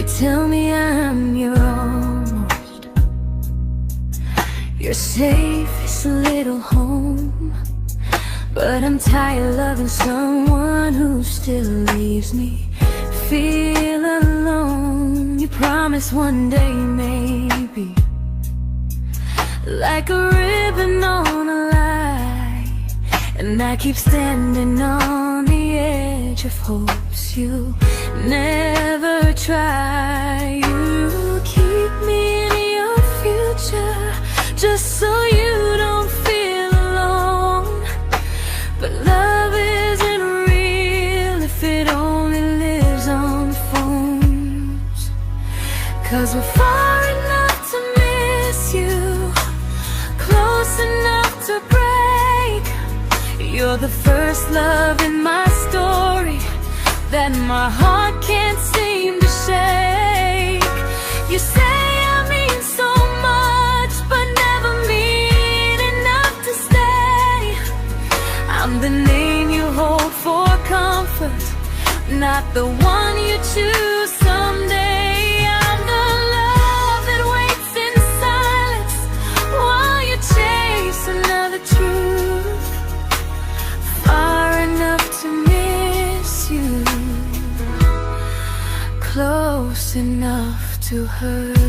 tell me I'm your almost, your safest little home. But I'm tired loving someone who still leaves me feel alone. You promise one day maybe, like a ribbon on a line, and I keep standing on the edge of hopes you never try. You keep me in your future just so you don't feel alone. But love isn't real if it only lives on phones. 'Cause we're far enough to miss you, close enough to break. You're the first love in my story that my heart can't seem to shake. You say I mean so much, but never mean enough to stay. I'm the name you hold for comfort, not the one you choose someday. I'm the love that waits in silence while you chase another truth. Far enough to miss you, close enough to hurt.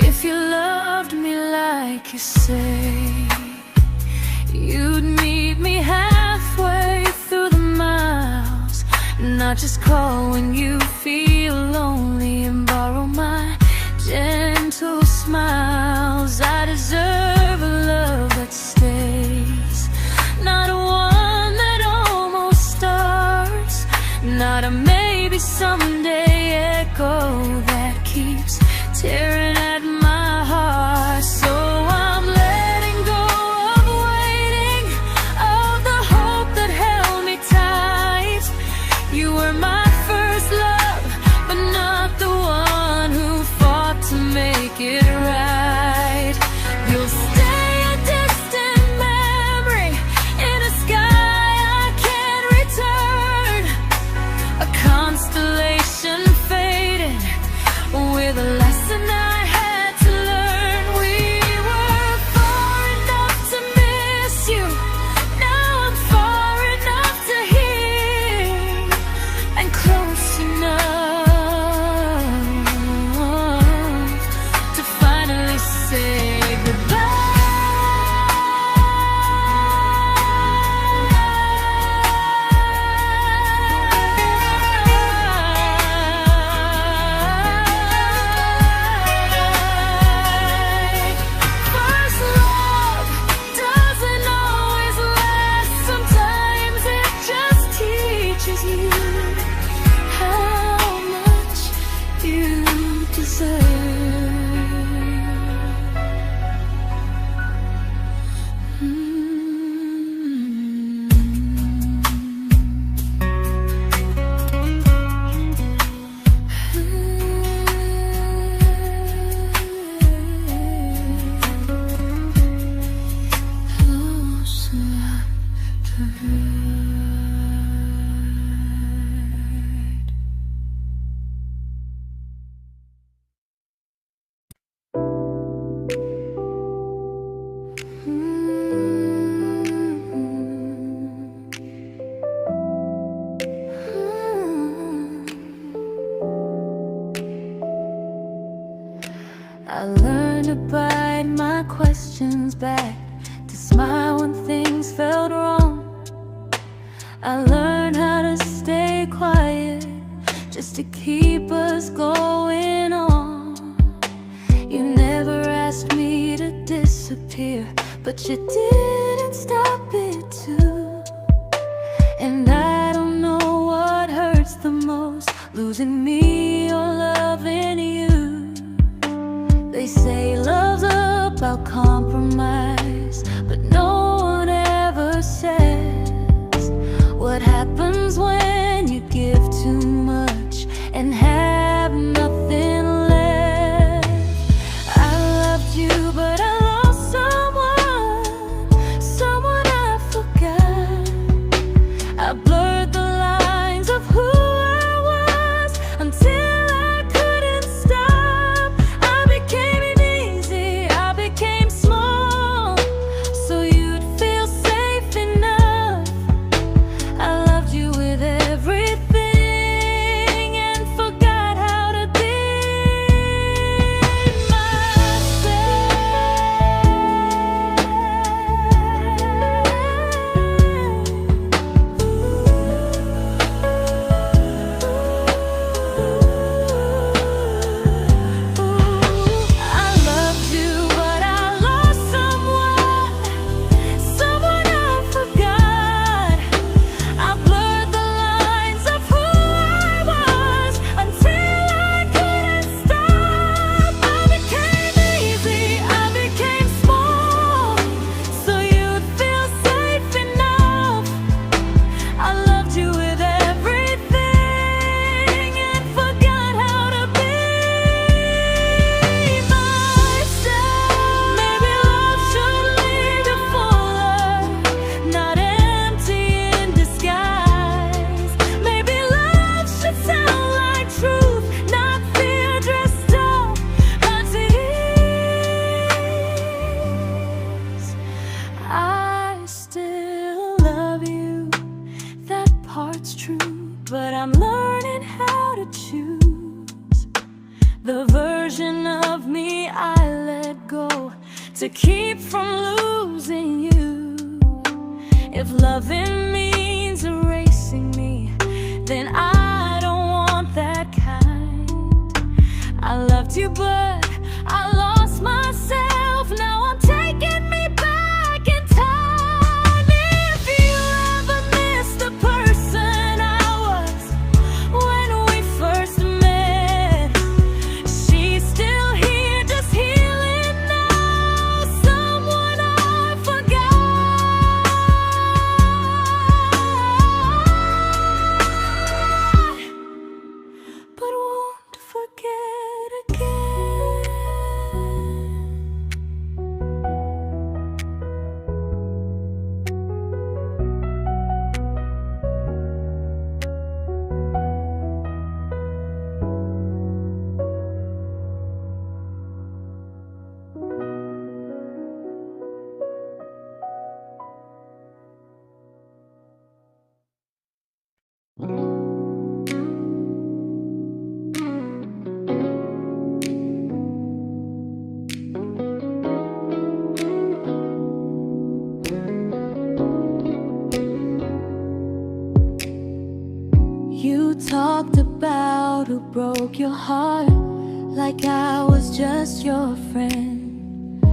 If you loved me like you say, you'd meet me halfway through the miles, not just call when you feel lonely and borrow my gentle smiles. I deserve a love that stays, not one that almost starts, not a maybe someday echo that keeps tearing at my heart. So I'm letting go of waiting, of the hope that held me tight. You were my first love, but not the one who fought to make it right. You'll stay a distant memory in a sky I can't return, a constellation faded with a lesson I had to learn. We were far enough to miss you, now I'm far enough to hear, and close enough to finally say goodbye. First love doesn't always last, sometimes it just teaches you how much you deserve. Close enough to hurt. I learned to bite my questions back, to smile when things felt wrong. I learned how to stay quiet just to keep us going on. You never asked me to disappear, but you didn't stop it too. And I don't know what hurts the most, losing me or loving you. They say love's about compromise, but no one ever says what happens when you give too much and have nothing left. I loved you I'm learning how to choose the version of me I let go to keep from losing you. If loving means erasing me, then I don't want that kind. I loved you, but I lost myself. Now I'm taking me back in time. If you ever miss the person I was when we first met, she's still here, just healing now. Someone I forgot, but won't forget again. You talked about who broke your heart, like I was just your friend.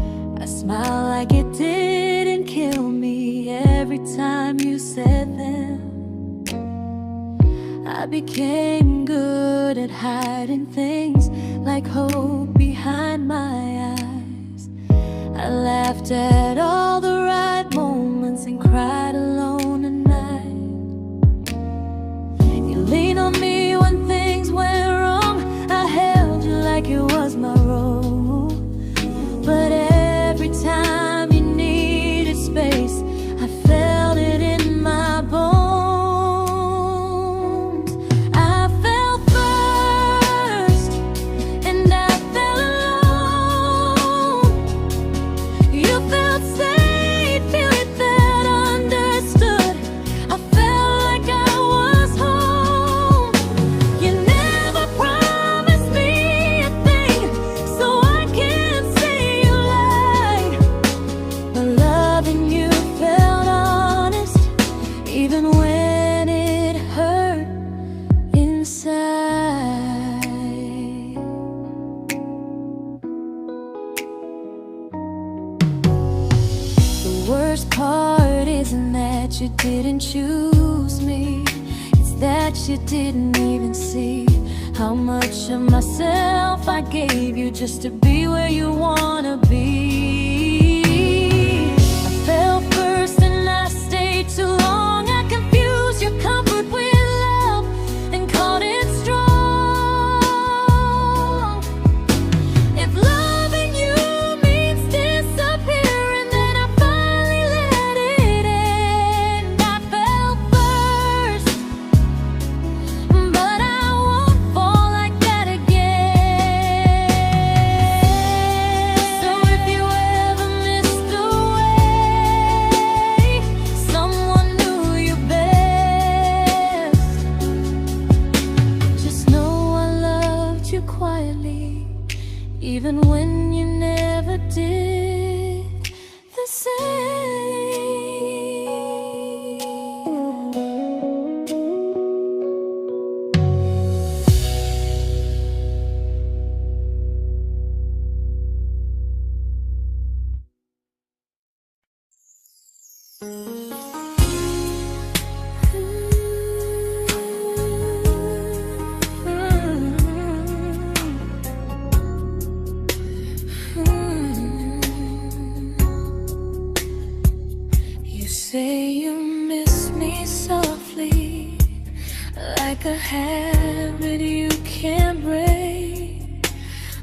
I smiled like it didn't kill me every time you said them. I became good at hiding things like hope behind my eyes. I laughed at all the right moments and cried alone at night. You leaned on me when things went wrong. I held you like it was my role. But every time you needed space, I felt it in my bones. I fell first, and I fell alone. You felt safe, feeling that understood. I felt like I was home. You never promised me a thing, so I can't say you lied. But loving you felt honest, even when it hurt inside. The worst part isn't that you didn't choose me, it's that you didn't even see how much of myself I gave you just to be where you wanna be. I fell first and I stayed too long. I confused your comfort with love and called it strong. If loving you means disappearing, then I finally let it end. I fell first, but I won't fall like that again. So if you ever missed the way someone knew you best, just know I loved you quietly, even when you never did the same. You say you miss me softly, like a habit you can't break.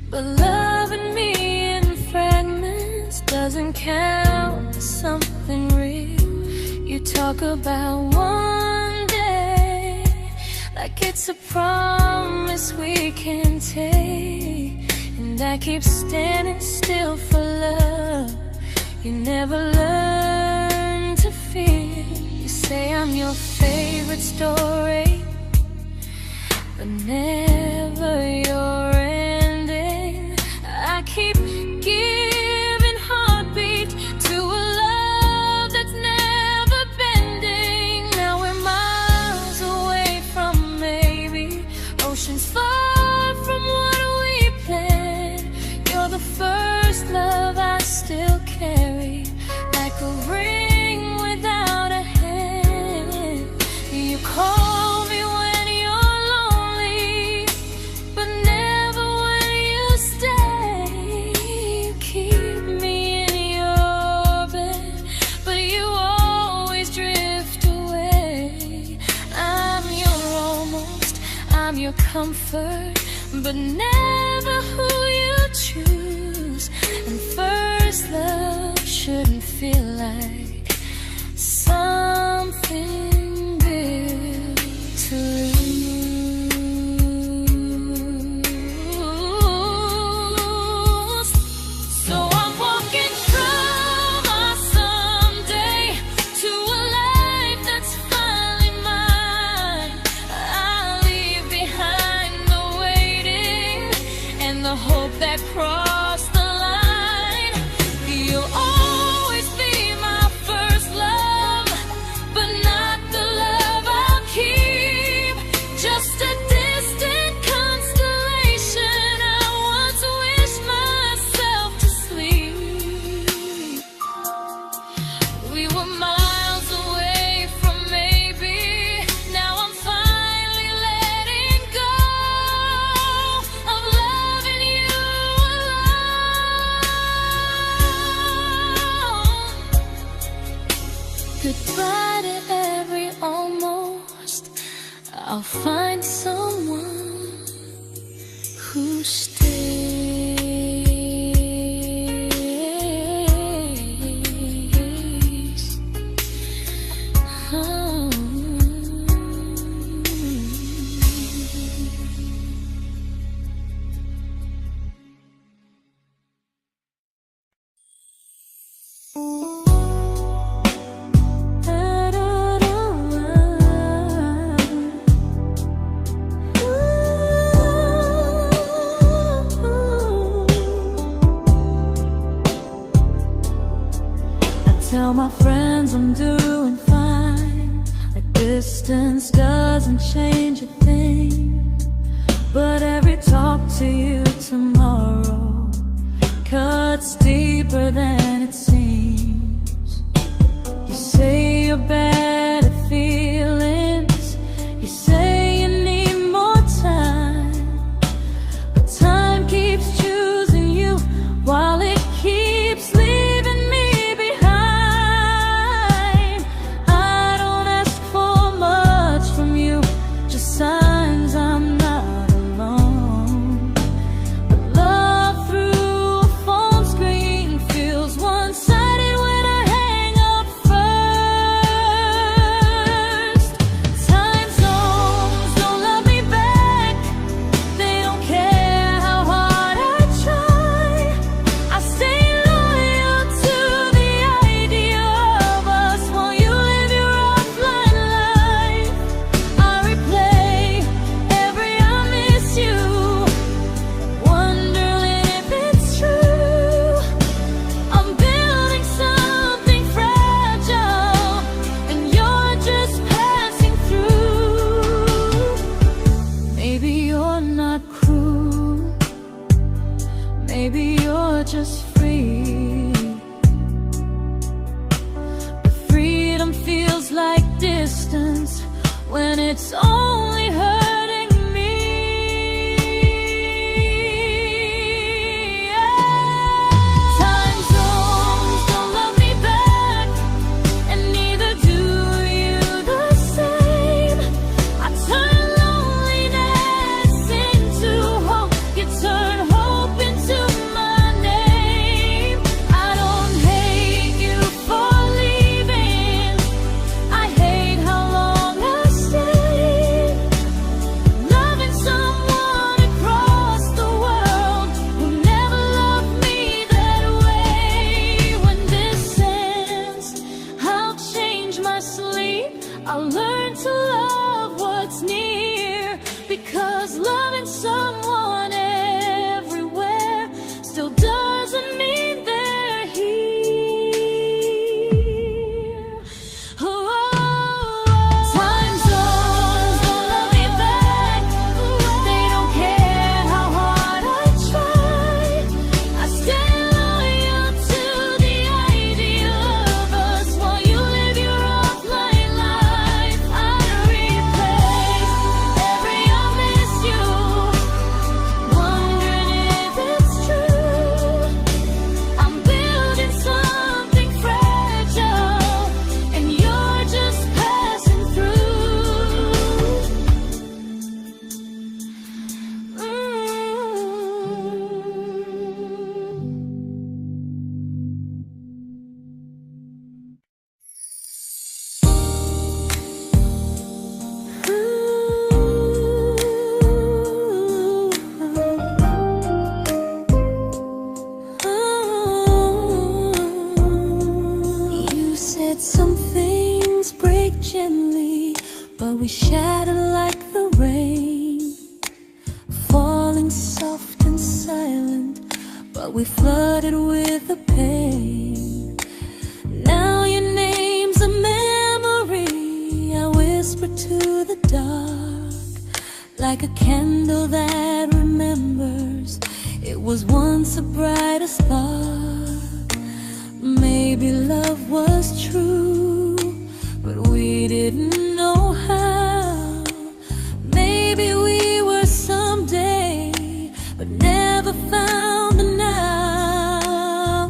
But loving me in fragments doesn't count as something real. You talk about one day like it's a promise we can take, and I keep standing still for love. You never learn to feel. You say I'm your favorite story, but never your ending. I keep giving heartbeat to a love that's never bending. Now we're miles away from maybe, oceans far from what we planned. You're the first love I still carry, like a ring without a hand. You call me when you're lonely, but never when you stay. You keep me in your bed, but you always drift away. I'm your almost, I'm your comfort, but never who you choose. And first love shouldn't feel like something built to lose. So I'm walking through my someday to a life that's finally mine. I'll leave behind the waiting and the hope that crossed the line. You'll always be my first love, but not the love I'll keep. Just a distant constellation I once wished myself to sleep. We were miles away from maybe, now I'm finally letting go of loving you alone. Goodbye to every almost, I'll find someone who stays. Oh. Tell my friends I'm doing fine, like distance doesn't change a thing. But every talk to you tomorrow cuts deeper than it seems. You say you're bad at feelings, you say you need more time, but time keeps choosing you while it keeps leaving me behind. I don't ask for much from you, just signs I'm not alone. But love through a phone screen feels one-sided when I hang up first. Time zones don't love me back, they don't care how hard I try. I stay loyal to the idea of us while you live your offline life. I replay every I miss you, wondering if it's true. I'm building something fragile, and you're just passing through. Maybe you're not cruel, maybe you're just free. But freedom feels like distance when it's only hurting me. Time zones don't love me back, and neither do you the same. I turn loneliness into hope, you turn hope into my name. I don't hate you for leaving, I hate how long I stayed. we shattered like the rain, falling soft and silent, but we flooded with the pain. Now your name's a memory I whisper to the dark, like a candle that remembers it was once a brighter spark. Maybe love was true, but we didn't know how. Maybe we were someday, but never found the now.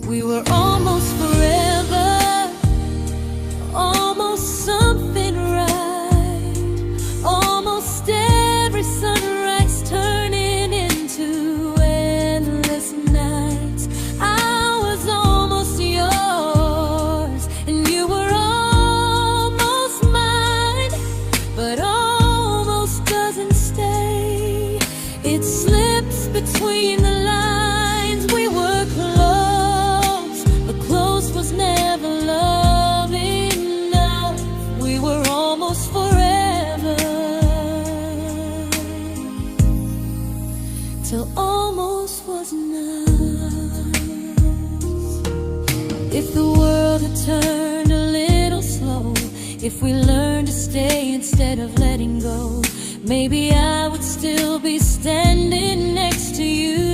We were almost forever, almost something right, almost every sunrise turning into endless nights. I was almost yours, and you were almost mine, but almost doesn't stay. It slips between the lines. We were close, but close was never love enough. We were almost forever, till almost was enough. If the world had turned a little slow, if we learned to stay instead of letting go, maybe I would still be standing next to you.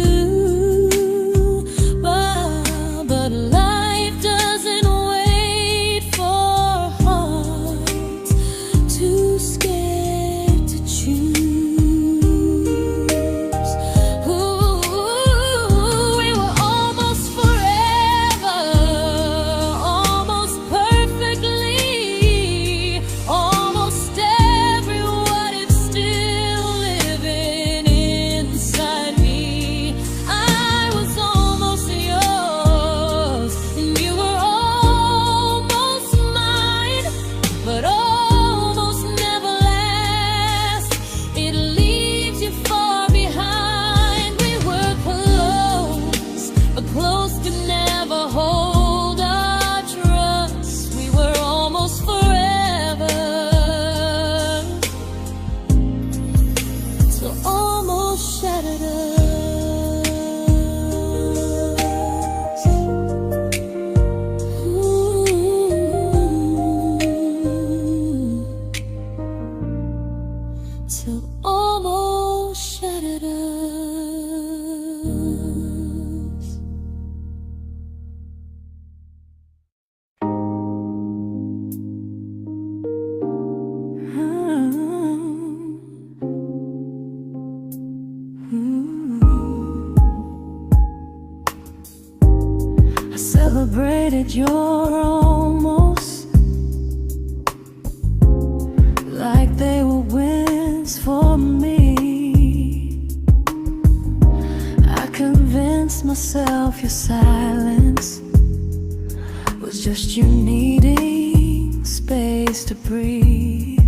But life doesn't wait for hearts too scared to choose. Ooh, we were almost forever, almost perfectly, almost every what if still living inside me. I was almost yours, and you were almost mine, but almost never lasts. It leaves you far behind. We were close, but close could never hold our trust. We were almost forever, till almost shattered us. Ooh, till almost shattered us. I celebrated your almost like they were wins for me. I convinced myself your silence was just you needing space to breathe.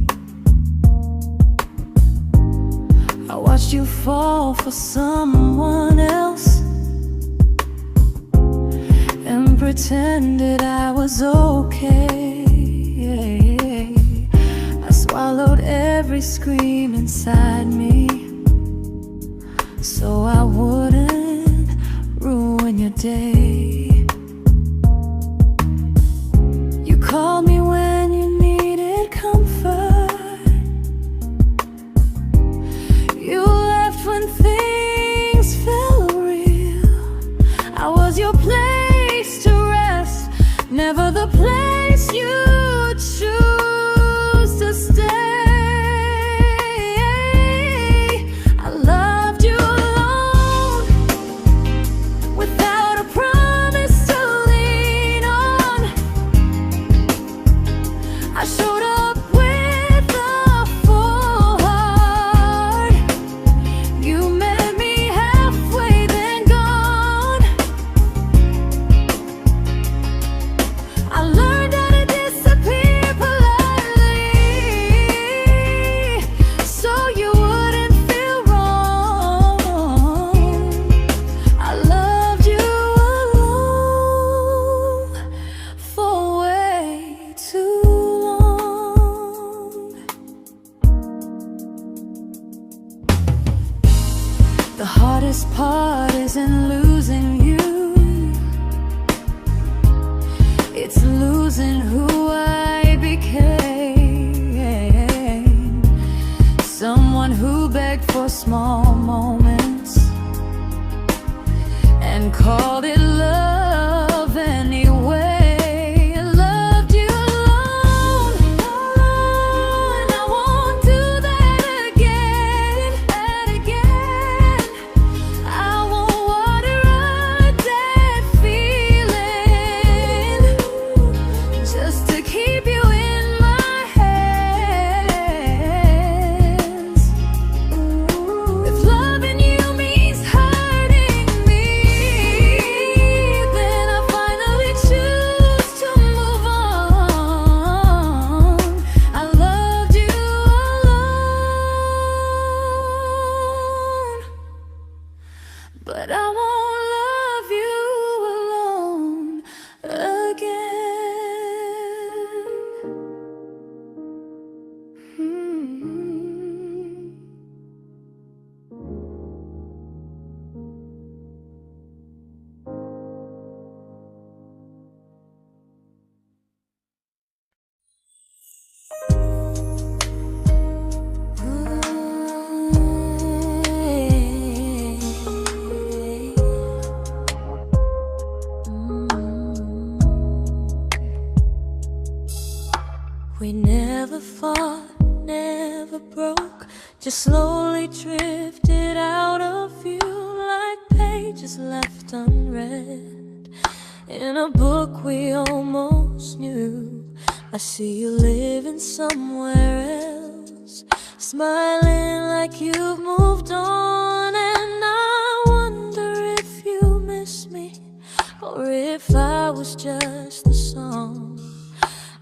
I watched you fall for someone else and pretended I was okay. I swallowed every scream inside me so I wouldn't ruin your day. You called me when you needed comfort. You left when things felt real. I was your place to rest, never the place you choose to stay. I loved you alone, without a promise to lean on. I showed up with a full heart. You met me halfway, then gone. I learned how to disappear heart isn't losing you, it's losing who I became. Someone who begged for small moments and called it love anyway. Loved you alone, and I won't do that again, and again. I won't water a dead feeling just to keep you in my hands. If loving you means hurting me, then I finally choose to move on. I loved you alone, but I won't love you alone again. We never fought, never broke, just slowly drifted out of view like pages left unread in a book we almost knew. I see you living somewhere else, smiling like you've moved on, and I wonder if you miss me or if I was just a song.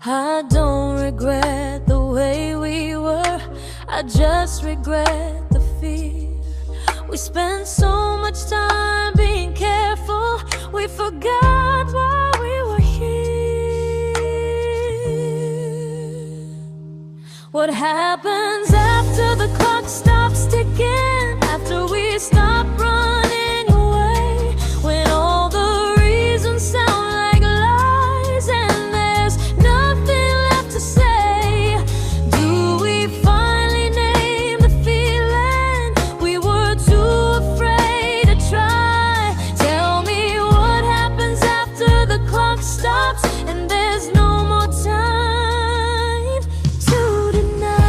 I don't regret the way we were, I just regret the fear. We spent so much time being careful, we forgot why we were here. What happens after the clock stops ticking, after we stop running away, when all the reasons sound like lies and there's nothing left to say? Do we finally name the feeling we were too afraid to try? Tell me what happens after the clock stops and there's no more time to deny.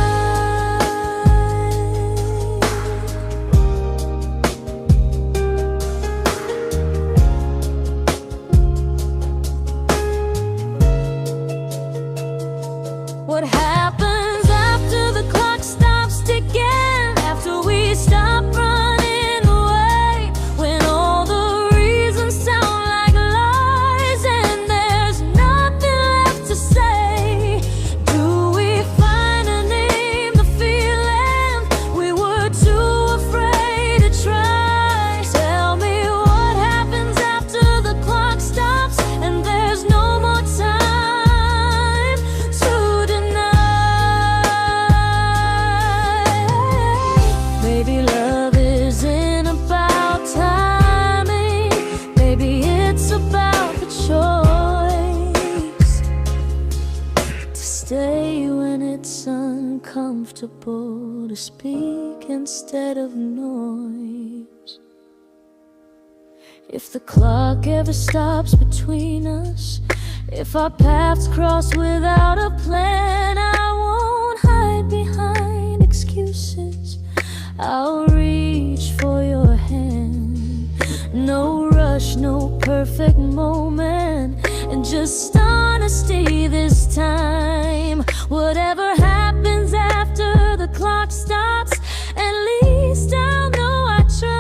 What happens after the clock stops ticking, after we stop running away, when all the reasons sound like lies and there's nothing left to say? Do we finally name the feeling we were too afraid to try? Tell me what happens after the clock stops and there's no more time to deny. Maybe love isn't about timing, maybe it's about the choice to stay when it's uncomfortable, to speak instead of noise. If the clock ever stops between us, if our paths cross without a plan, I won't hide behind excuses, I'll reach for your hand. No rush, no perfect moment, and just honesty this time. Whatever happens after the clock stops, at least I'll know I tried.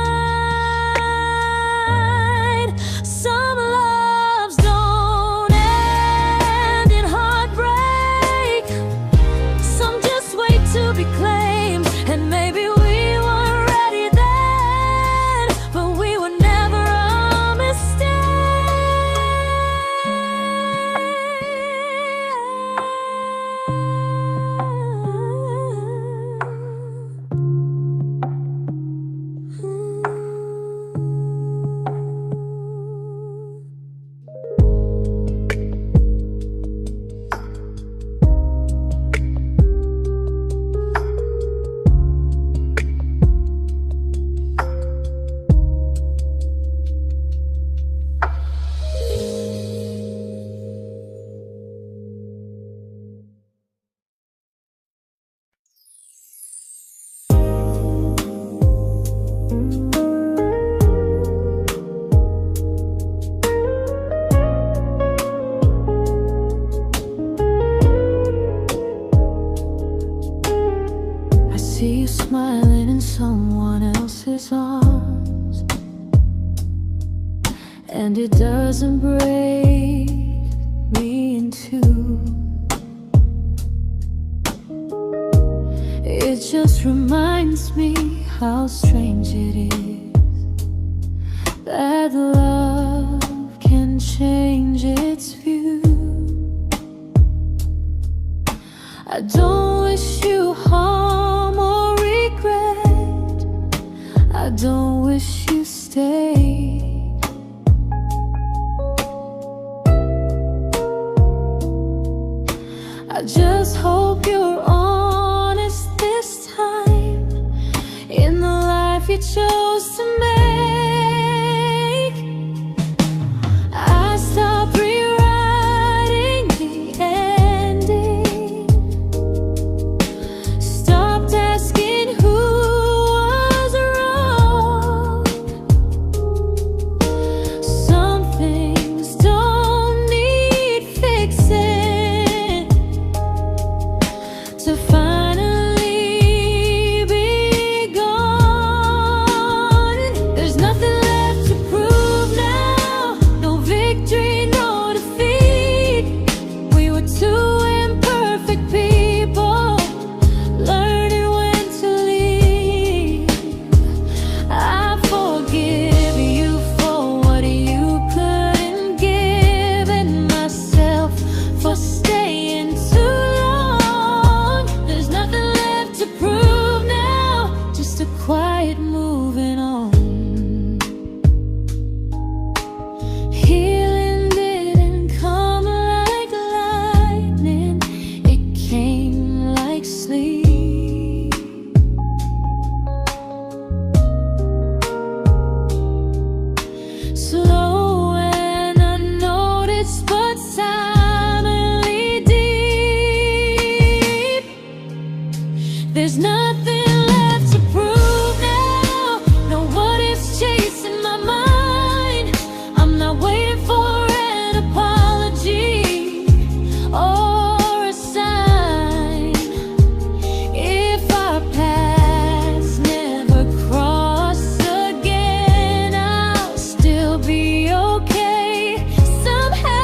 Some loves don't end in heartbreak, some just wait to be claimed, and maybe we weren't ready then, but we were never a mistake. and it doesn't break me in two. It just reminds me how strange it is that love can change its view. I don't wish you harm or regret. I don't wish you stay. I just hope you're honest this time in the life you chose to make. I stopped rewriting the ending, stopped asking who was wrong. Some things don't need fixing to finally be gone. There's nothing left to prove now, no victory, no defeat. We were two imperfect people, learning when to leave. I forgive you for what you couldn't give, and myself for staying too long. There's nothing left to prove now, just a quiet moving on. Healing didn't come like lightning, it came like sleep. Slow and unnoticed, but silently deep. There's nothing left to prove now, no what ifs chasing my mind. I'm not waiting for an apology or a sign. If our paths never cross again, I'll still be okay somehow.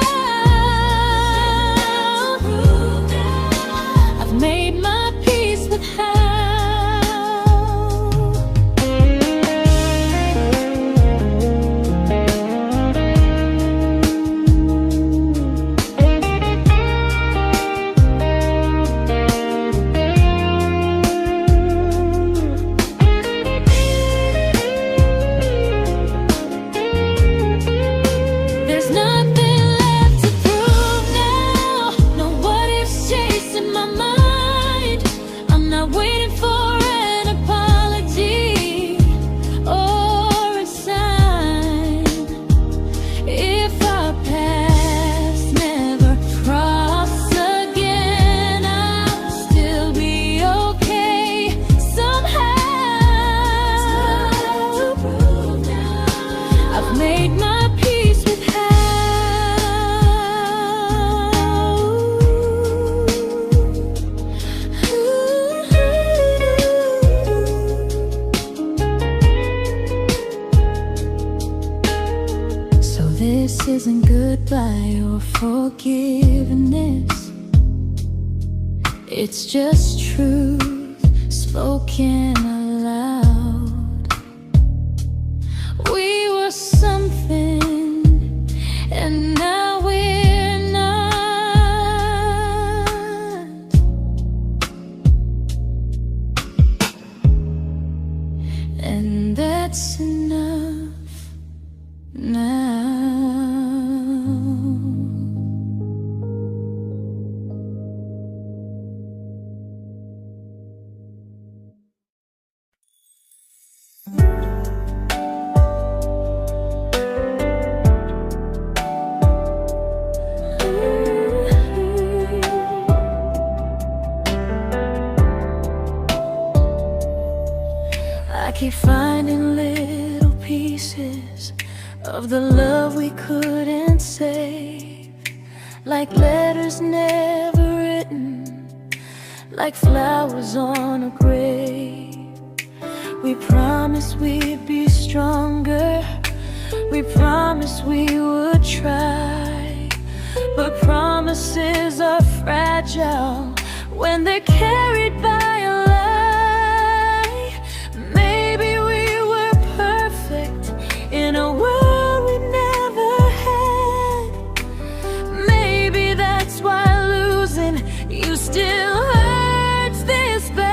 I've made my peace with how. There's nothing left to prove now, no what ifs chasing my mind. I'm not waiting for an apology or a sign. If our paths never cross again, I'll still be okay somehow. I've made my peace with how. So this isn't goodbye or forgiveness, it's just truth spoken aloud. We were something, and now we're not. And that's enough now. I keep finding little pieces of the love we couldn't save, like letters never written, like flowers on a grave. We promised we'd be stronger, We promised we would try, but promises are fragile when they're carried by a lie. Maybe we were perfect in a world we never had. Maybe that's why losing you still hurts this bad.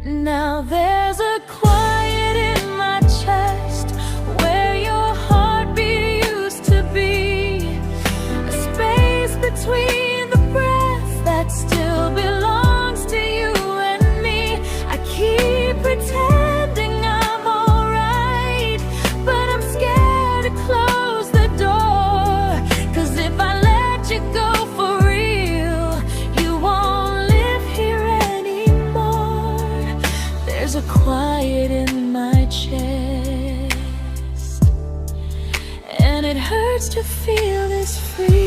Now there's a quiet in my chest where your heartbeat used to be, a space between the breath that still belongs to you and me. I keep pretending I'm alright, but I'm scared to close the door. 'Cause if I let you go for real, you won't live here anymore. There's a quiet in my chest, and it hurts to feel this free.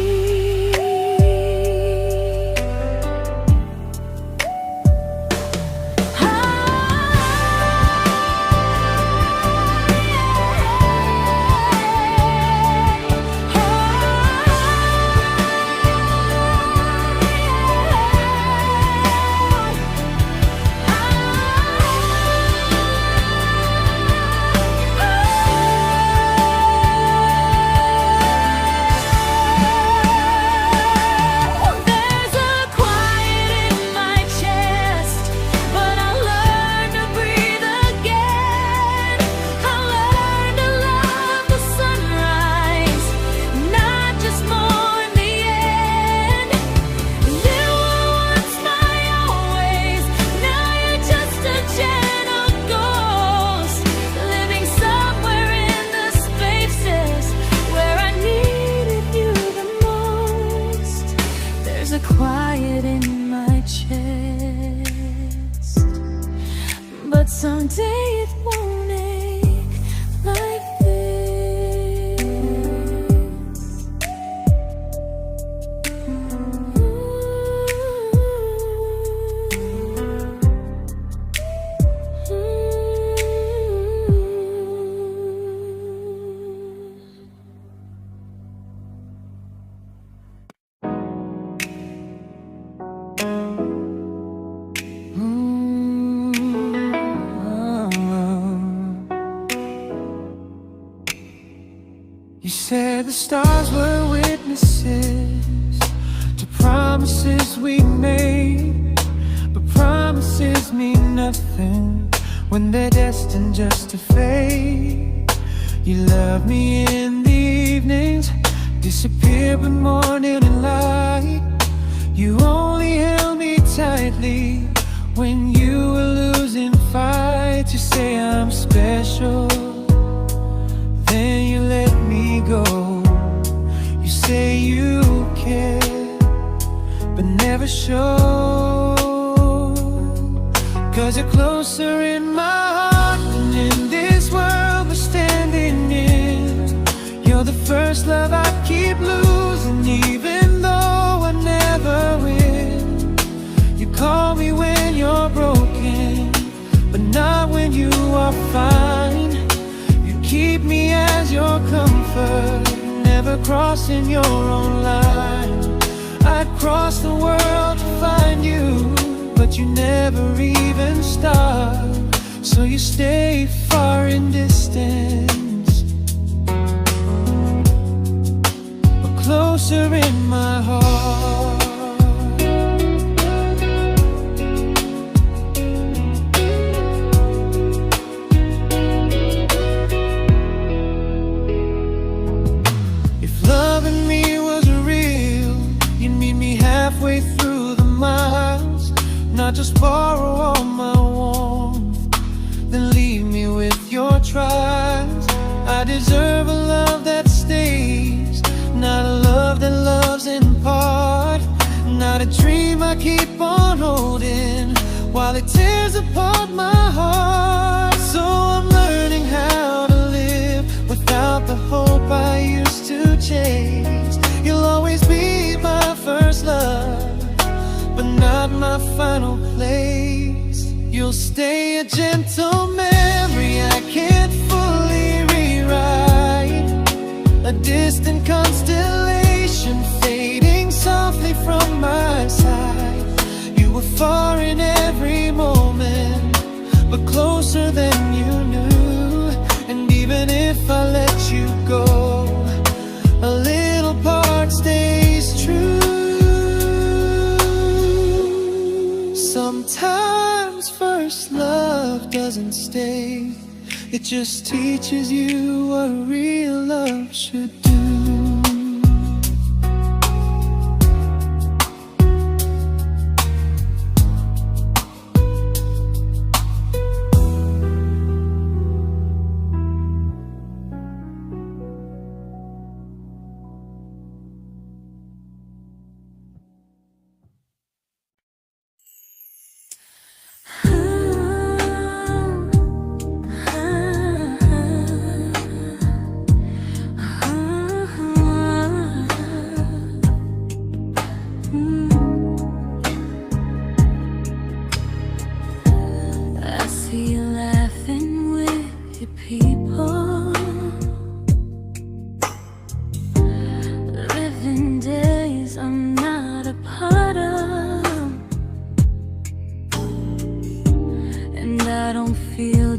There's a quiet in my chest, but someday it won't ache like this. You said the stars were witnesses to promises we made, but promises mean nothing when they're destined just to fade. You love me in the evenings, disappear when morning and light. You only held me tightly when you were losing fights. You say I'm special, then you let me go. You say you care, but never show. 'Cause you're closer in my heart than in this world we're standing in. You're the first love I keep losing, even though I never win. You call me when you're broken, but not when you are fine. Keep me as your comfort, never crossing your own line. I'd cross the world to find you, but you never even start. So you stay far in distance, but closer in my heart. Halfway through the miles, not just borrow all my warmth, then leave me with your trials. I deserve a love that stays, not a love that loves in part. Not a dream I keep on holding while it tears apart my heart. So I'm learning how to live without the hope I used to chase. You'll always be my first love, but not my final place. You'll stay a gentle memory distant constellation fading softly from my side. You were far in every moment, but closer than you knew. And even if I let you go, a little part stays true. Sometimes first love doesn't stay, it just teaches you what real love should do.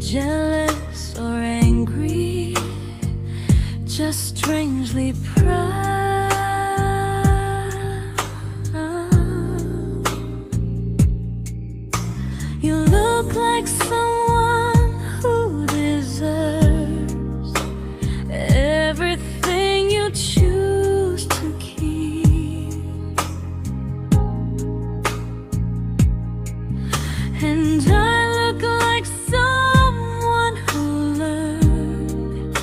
Jealous or angry, just strangely proud. You look like someone who deserves everything you choose to keep. And I look like someone who learned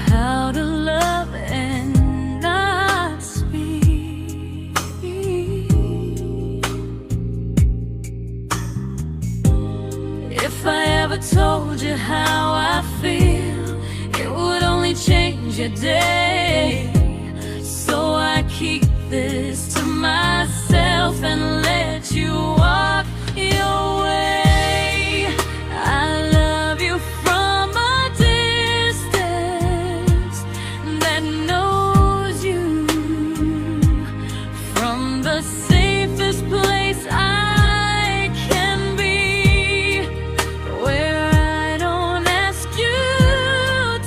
how to love and not speak. If I ever told you how I feel, it would only change your day. So I keep this to myself and let you walk your way. I love you from a distance that knows you, from the safest place I can be, where I don't ask you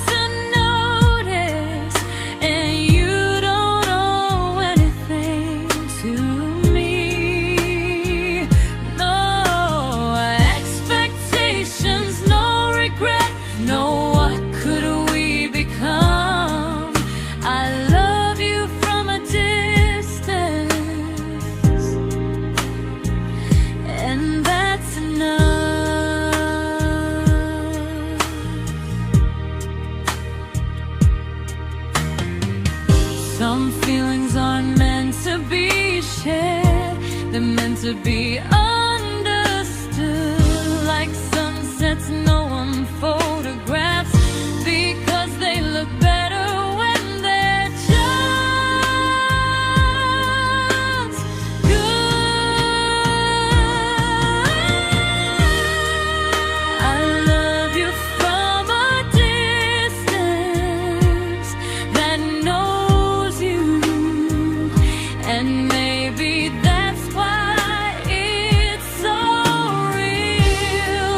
to notice and you don't owe anything to me. No expectations, no regret, no what could we become. I love you from a distance, and that's enough. Some feelings aren't meant to be shared, they're meant to be understood. Like sunsets no one photographs, because they look better when they're just good. I love you from a distance that knows you, and maybe that's why it's so real.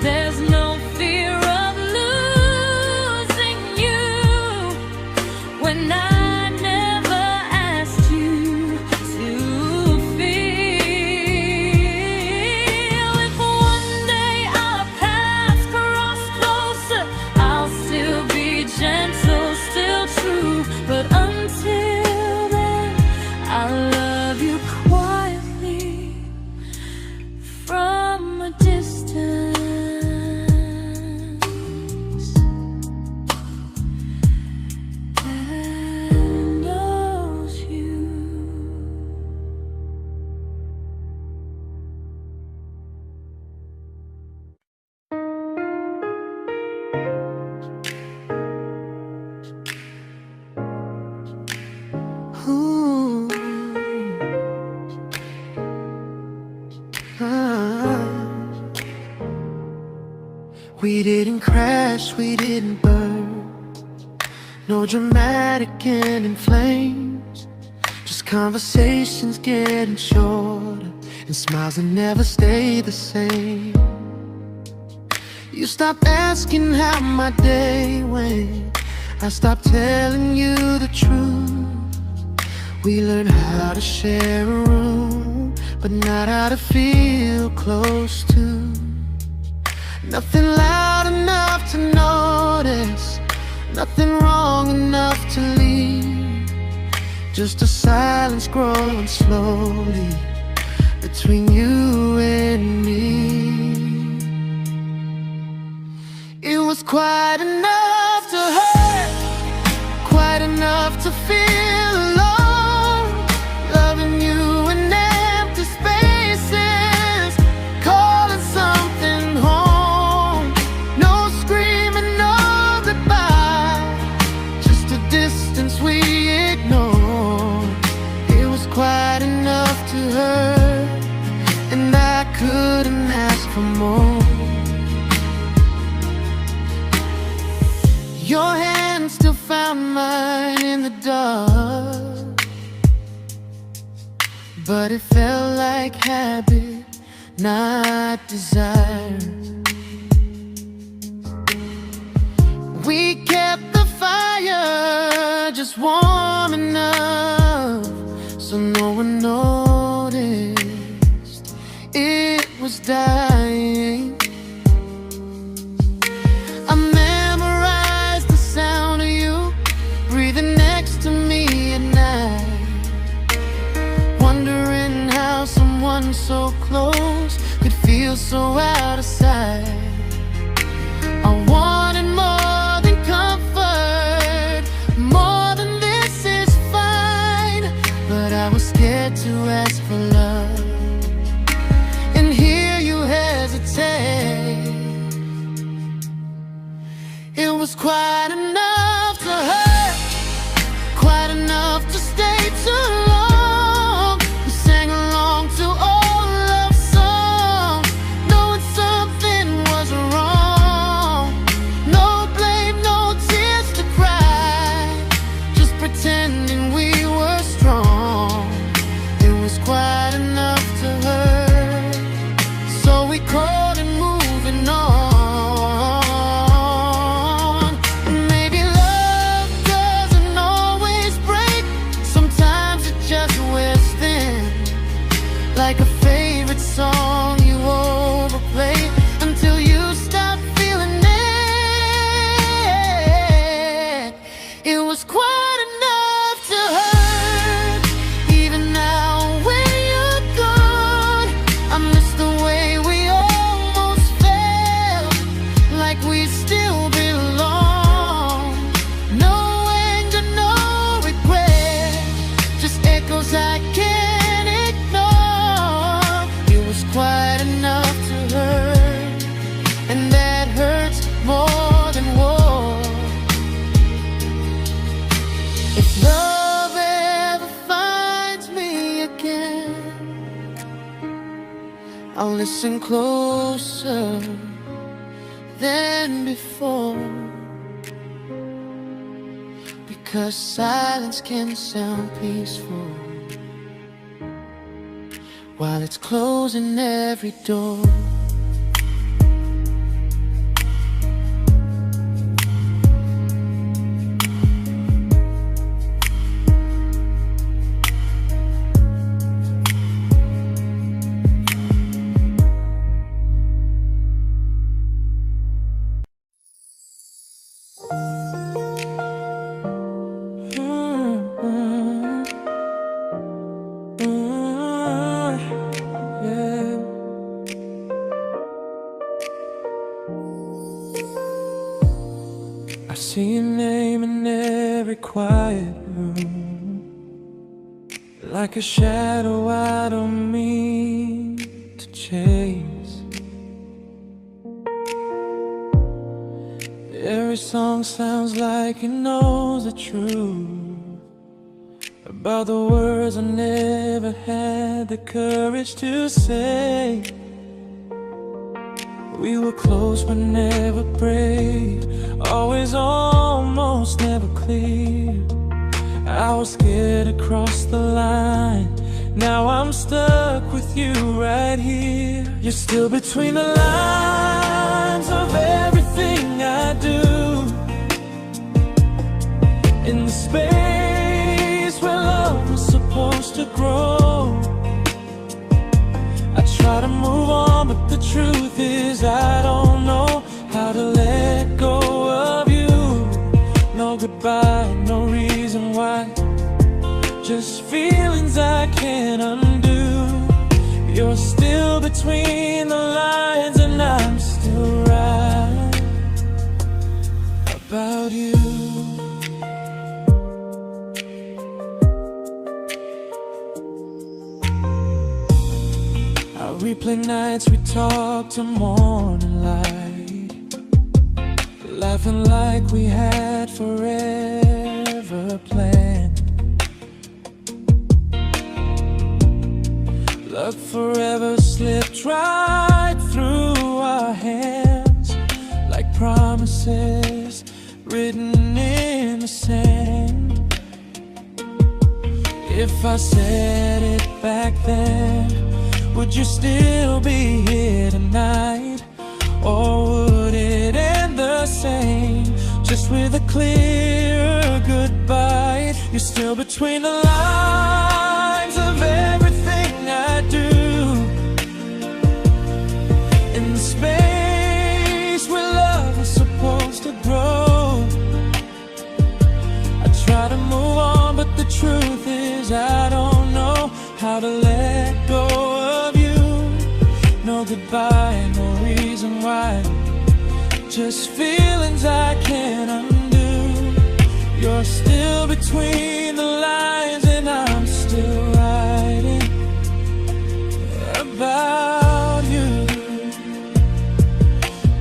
There's no fear of losing you when I never asked you to feel. If one day our paths cross closer, I'll still be gentle, still true. But until then, I love you quietly from a distance that knows you. Ooh. Ah. We didn't crash, we didn't burn. No dramatic ending flames, just conversations getting shorter, and smiles that never stay the same. You stopped asking how my day went, I stopped telling you the truth. We learned how to share a room, but not how to feel close to. Nothing loud enough to notice, nothing wrong enough to leave. Just a silence growing slowly between you and me. It was quite enough to hurt, quite enough to feel alone. Loving you in empty spaces, calling something home. No screaming, no goodbye, just a distance we ignored. It was quite enough to hurt, and I couldn't ask for more. Your hand still found mine in the dark, but it felt like habit, not desire. We kept the fire just warm enough so no one noticed it was dying. I memorized the sound of you breathing next to me at night, wondering how someone so close could feel so out of sight. I wanted more than comfort, more than this is fine, but I was scared to ask for love, and here you hesitate. It was quite enough to hurt, quite enough to stay too long. We sang along to old love songs, knowing something was wrong. No blame, no tears to cry, just pretending we were strong. It was quite enough to hurt, so we called it moving on. Like a favorite song you overplay until you stop feeling it. It was quite enough to hurt. Even now when you're gone, I miss the way we almost felt, like we still belong. No anger, no regret, just echoes I can't ignore. Quite enough to hurt, and that hurts more than war. If love ever finds me again, I'll listen closer than before, because silence can sound peaceful while it's closing every door. I see your name in every quiet room, like a shadow I don't mean to chase. Every song sounds like it knows the truth about the words I never had the courage to say. We were close but never brave, always almost, never close. clear. I was scared to cross the line. Now I'm stuck with you right here. You're still between the lines of everything I do. In the space where love was supposed to grow. I try to move on, but the truth is I don't know how to let go of you. No goodbye, no reason why. Just feelings I can't undo. You're still between the lines, and I'm still right about you. I replay nights we talk till morning light, laughing like we had forever planned. Love forever slipped right through our hands, like promises written in the sand. If I said it back then, would you still be here tonight? Or would it end the same, just with a clear goodbye? You're still between the lines of everything I do. In the space where love was supposed to grow. I try to move on, but the truth is I don't know how to let go of you. No goodbye, no reason why. Just feelings I can't undo. You're still between the lines, and I'm still writing about you.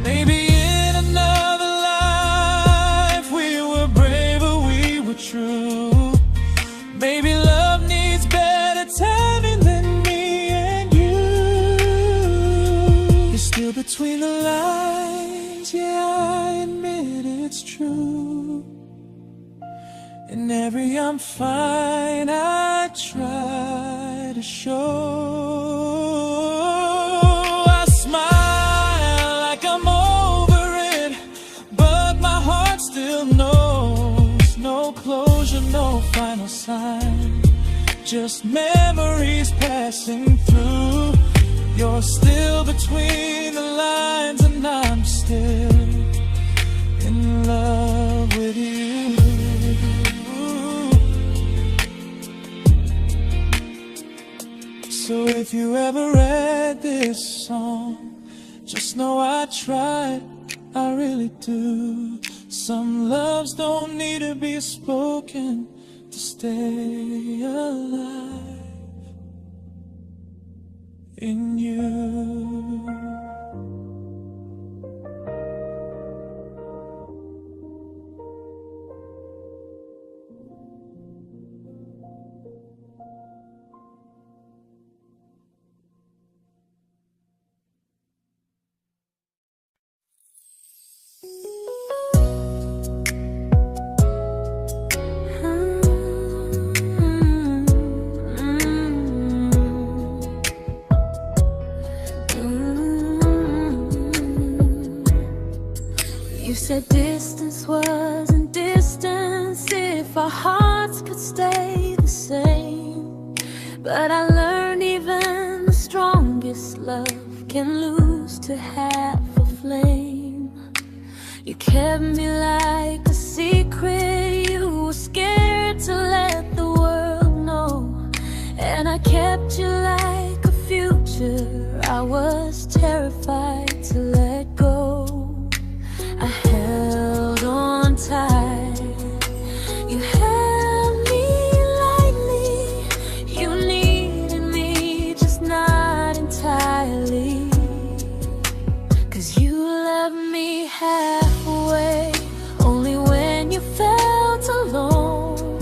Maybe in another life we were braver, we were true. Maybe love needs better timing than me and you. You're still between the lines, yeah, I admit it's true. In every I'm fine I try to show. I smile like I'm over it, but my heart still knows. No closure, no final sign, just memories passing through. You're still between the lines, and I'm still in love with you. So if you ever read this song, just know I tried, I really do. Some loves don't need to be spoken to stay alive in you. You said distance wasn't distance if our hearts could stay the same. But I learned even the strongest love can lose to half a flame. You kept me like a secret you were scared to let the world know. And I kept you like a future I was terrified to let go. I held on tight, you held me lightly. You needed me, just not entirely. 'Cause you loved me halfway, only when you felt alone.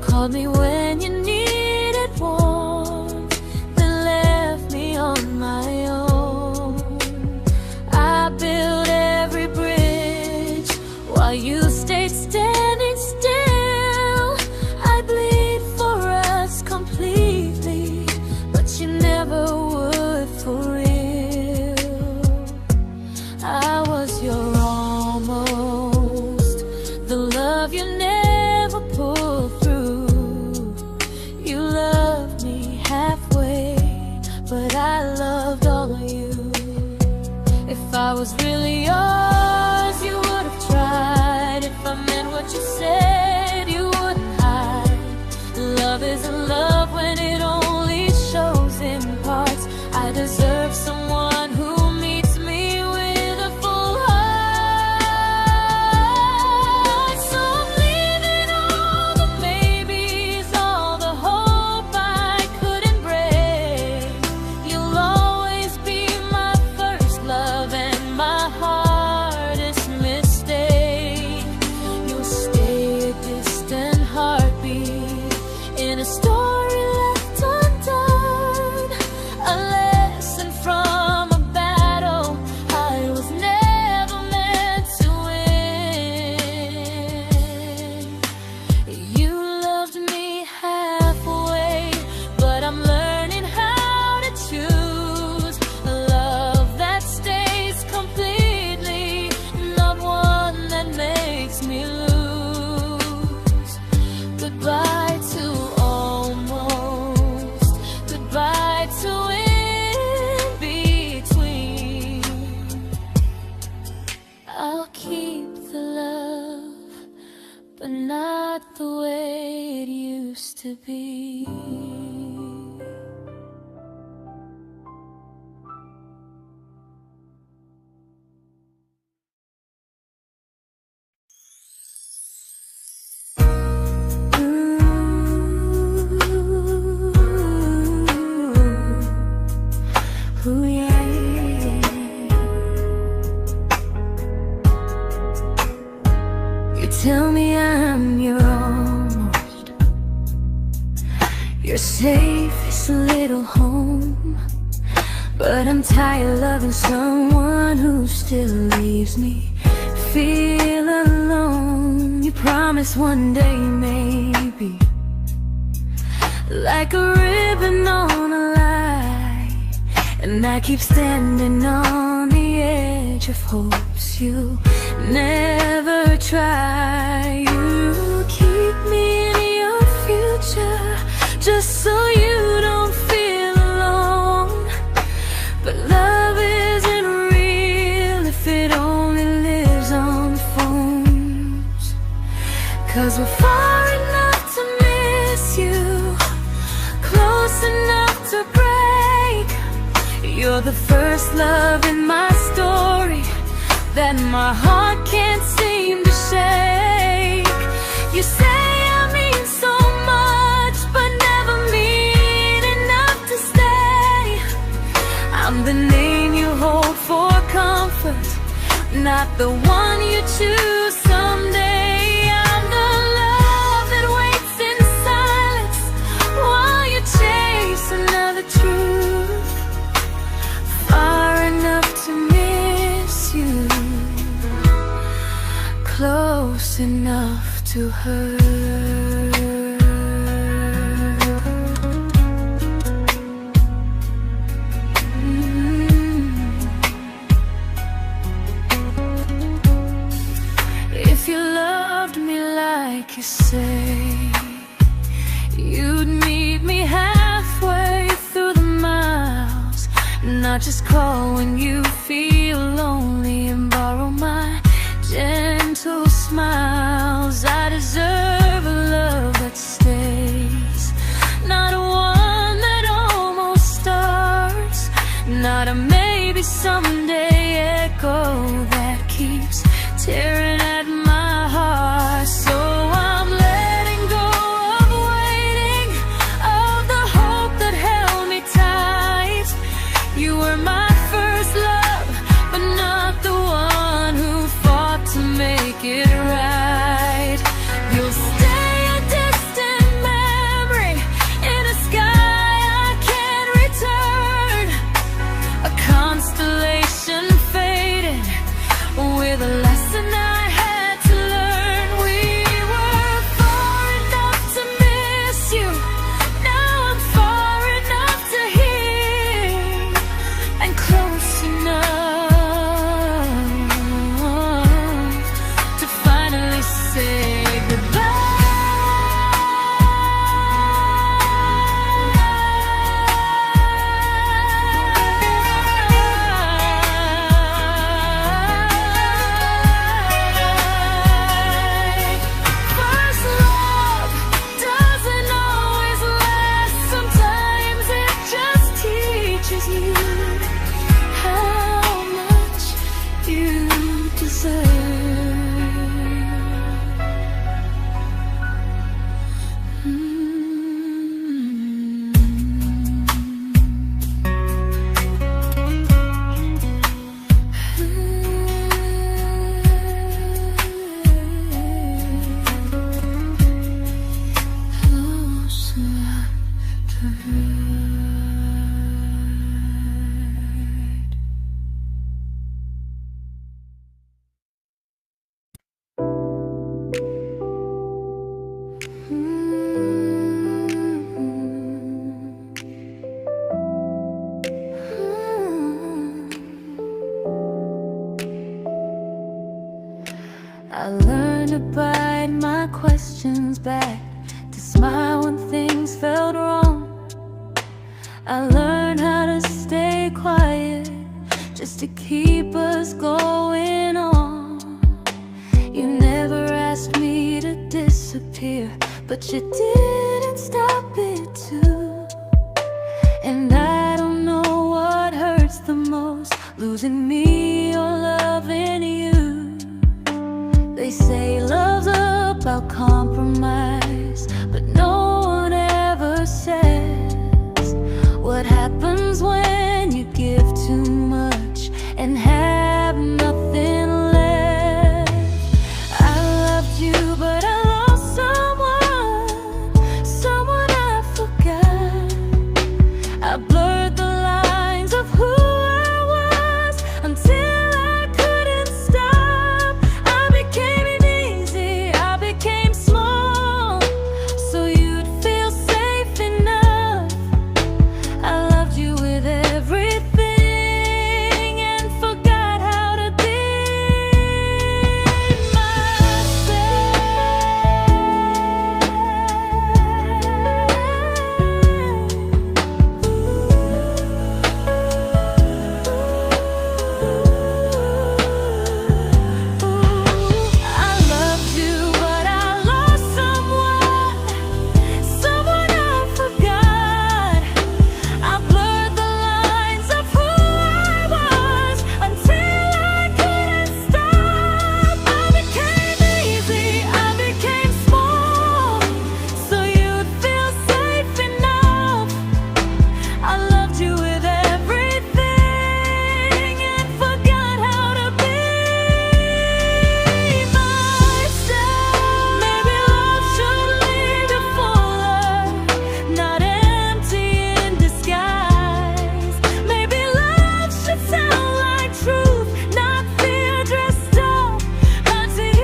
Called me when you needed warmth, then left me on my own. I built every bridge while you stayed standing still. love you never pulled through. You loved me halfway, but I loved all of you. If I was really yours, you would have tried. If I meant what you said, you wouldn't hide. Love isn't love when it only shows in parts. I deserve someone who meets me with a full heart. So I'm leaving all the maybes, all the hope I couldn't break. You'll always be my first love and my hardest mistake. You'll stay a distant heartbeat in a story left undone, a lesson from a battle I was never meant to win. You loved me halfway, but I'm learning how to choose a love that stays completely, not one that makes me lose. Goodbye to almost, goodbye to in between. I'll keep the love, but not the way it used to be. Ooh, yeah, yeah. You tell me I'm your almost, your safest little home, but I'm tired loving someone who still leaves me feel alone. You promise one day maybe, like a ribbon on a line, and I keep standing on the edge of hopes you never try. You keep me in your future just so you don't feel alone. But love isn't real if it only lives on phones. 'Cause we're far enough to miss you, close enough to break. You're the first love in my story that my heart can't seem to shake. You say I mean so much, but never mean enough to stay. I'm the name you hold for comfort, not the one you choose someday. I'm the love that waits in silence while you chase another truth. Far enough to miss you, close enough to hurt. If you loved me like you say, you'd meet me halfway through the miles, not just call when you feel lonely and borrow my gentle smiles. I deserve a love that stays, not one that almost starts, not a maybe someday echo that keeps tearing at my heart. So I'm letting go of waiting, of the hope that held me tight. You were my first love, but not the one I learned to bite my questions back, to smile when things felt wrong. I learned how to stay quiet, just to keep us going on. You never asked me to disappear, but you didn't stop it too. And I don't know what hurts the most, losing me or loving you. They say love's about compromise, but no one ever says what happens when you give too much and have nothing left. I loved you, but I lost someone I forgot. I blurred the lines of who I was until I couldn't stop. I became easy, I became small, so you'd feel safe enough. I loved you with everything and forgot how to be I loved you, but I lost someone I forgot. I blurred the lines of who I was until I couldn't stop. I became easy, I became small, so you'd feel safe enough. I loved you with everything and forgot how to be myself. Maybe love should lead you fuller, not empty in disguise. Maybe love should sound like truth, not fear dressed up as ease.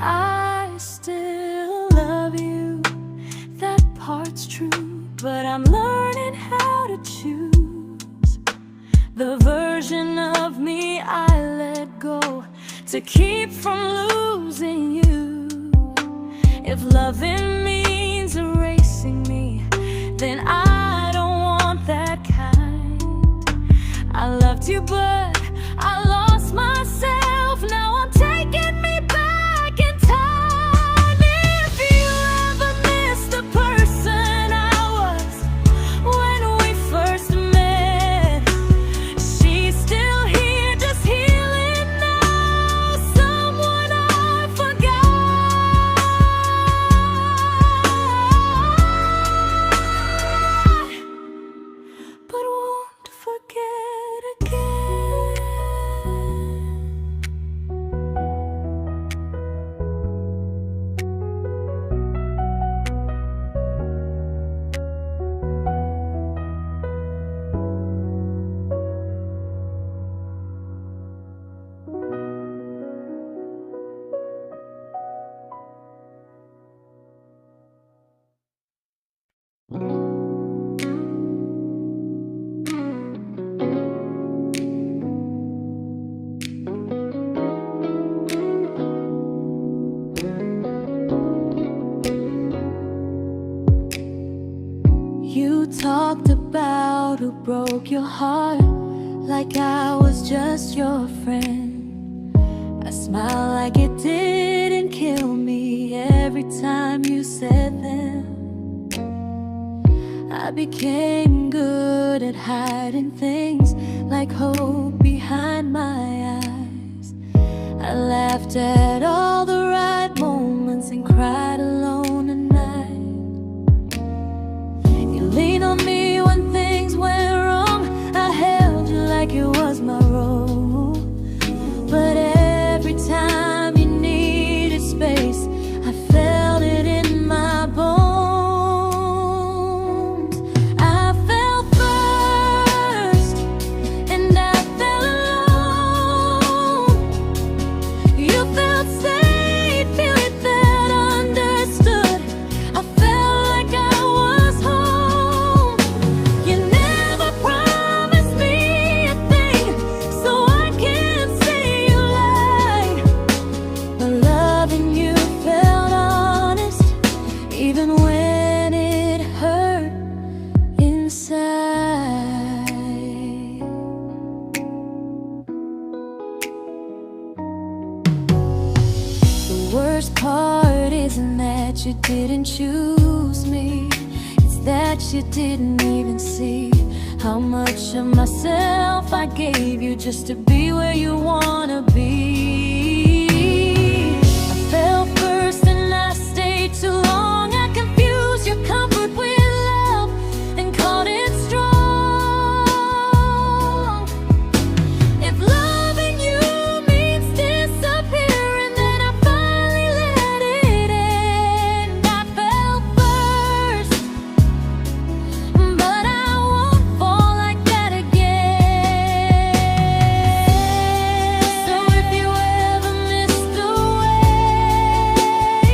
I still love you, that part's true, but I'm learning how to choose the version of me I let go to keep from losing you. If loving means erasing me, then I don't want that kind. I loved you, but I lost myself. Now I'm taking me back in time. If you ever missed the person I was when we first met, she's still here, just healing now. Someone I forgot, but won't forget again. You talked about who broke your heart, like I was just your friend. I smile like it didn't kill me every time you said them. I became good at hiding things like hope behind my eyes. I laughed at all the right moments and cried alone at night. You leaned on me when things went wrong. I held you like it was my role. But every time you needed space, I felt it in my bones. I fell first, and I fell alone. You felt safe. worst part isn't that you didn't choose me, it's that you didn't even see how much of myself I gave you just to be where you wanna be. I fell first and I stayed too long. I confused your comfort with love and called it strong. If loving you means disappearing, then I finally let it end. I fell first, but I won't fall like that again. So if you ever missed the way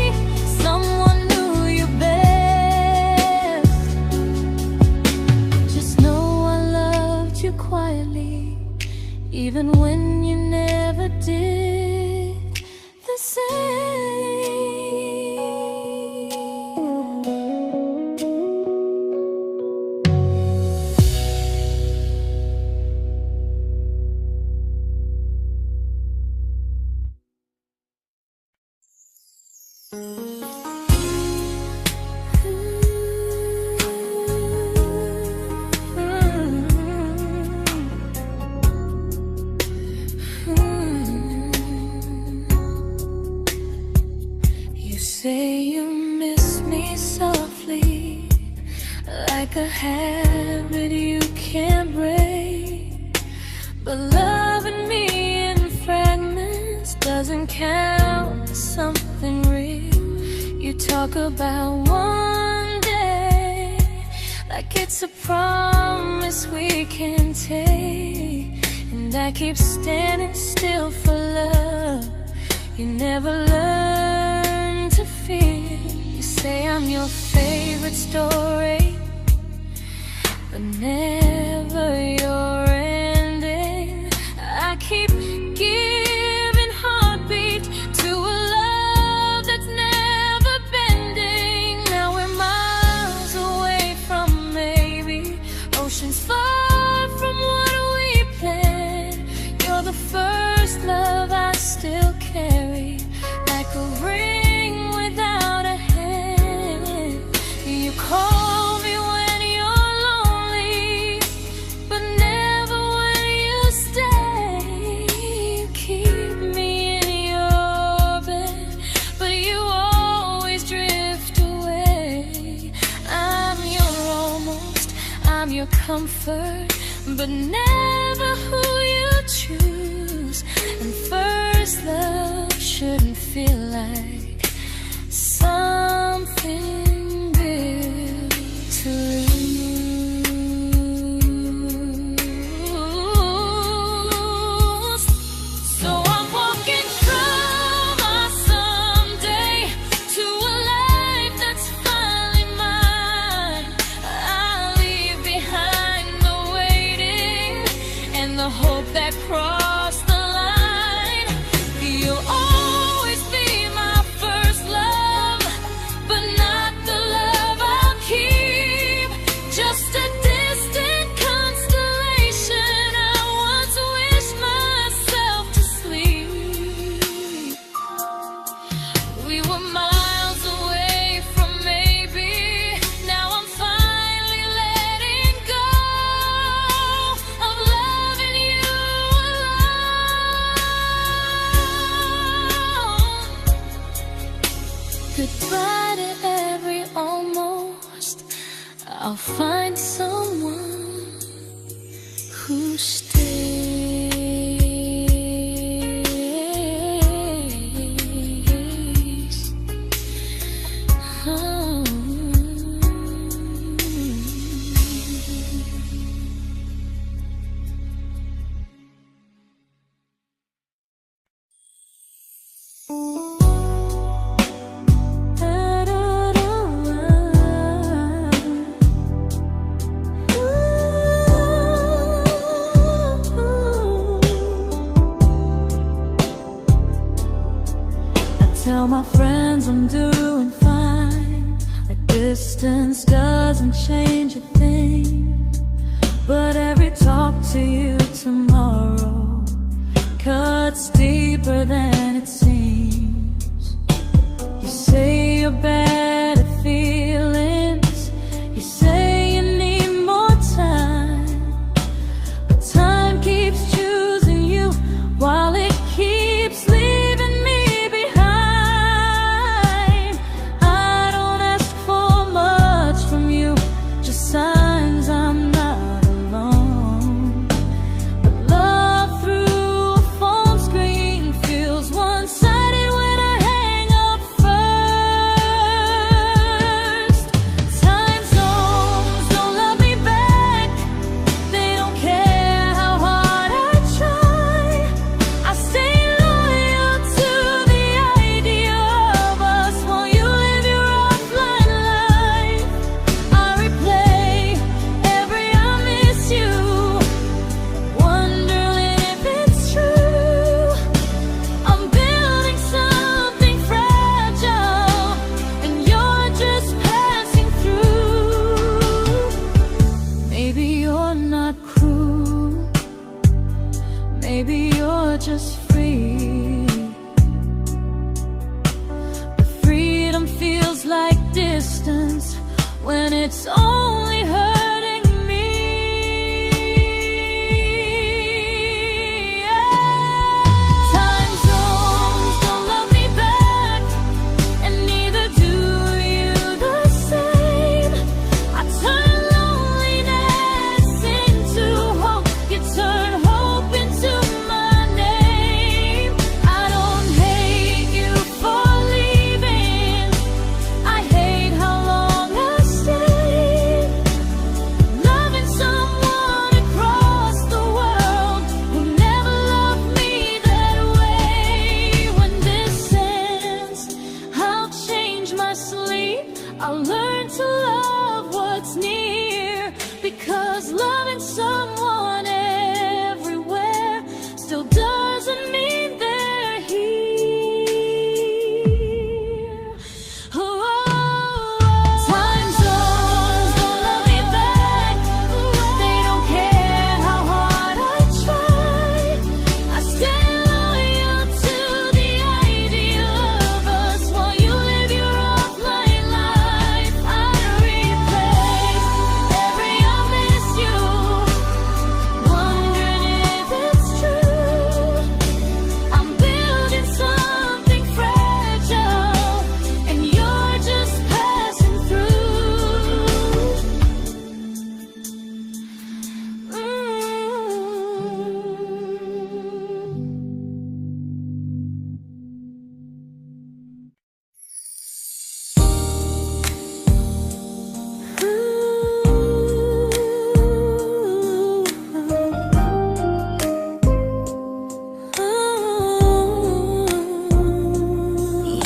someone knew you best, just know I loved you quietly, even when you never did the same. You say you miss me softly, like a habit you can't break. But loving me in fragments doesn't count as something real. You talk about one day like it's a promise we can take, and I keep standing still for love. You never learn to feel. You say I'm your favorite story, but never your ending. I keep giving heartbeat to a love that's never bending. Now we're miles away from maybe oceans far from what we planned. You're the first love I still carry, like a ring without a hand. You call me when you're lonely, but never when you stay. You keep me in your bed, but you always drift away. I'm your almost, I'm your comfort, but never who you choose. And first love shouldn't feel like something built to lose. So I'm walking from my someday to a life that's finally mine. I'll leave behind the waiting and the hope that crossed the line. You'll always be my first love, but not the love I'll keep. Just a distant constellation I once wished myself to sleep. We were miles away from maybe. Now I'm finally letting go of loving you alone. Goodbye to every almost. I'll find someone who stays. Oh. Tell my friends I'm doing fine, that distance doesn't change a thing. But every talk to you tomorrow cuts deeper than it seems. your better feelings. You say you need more time, but time keeps choosing you while it keeps leaving me behind. I don't ask for much from you, just signs I'm not alone. But love through a phone screen feels one-sided when I hang up first. Time zones don't love me back. They don't care how hard I try. I stay loyal to the idea of us while you live your offline life. I replay every I miss you, wondering if it's true. I'm building something fragile, and you're just passing through. Maybe you're not cruel, maybe you're just free. But freedom feels like distance when it's only hurting me. Time zones don't love me back, and neither do you the same. I turn loneliness into hope, you turn hope into my name. I don't hate you for leaving, I hate how long I stayed. Loving someone across the world who never loved me that way. When this ends, I'll change my sleep, I'll learn to love what's near, because loving someone everywhere still doesn't mean they're here. Time zones don't love me back. They don't care how hard I try. I stay loyal to the idea of us while you live your offline life. I replay every I miss you, wondering if it's true. I'm building something fragile, and you're just passing through.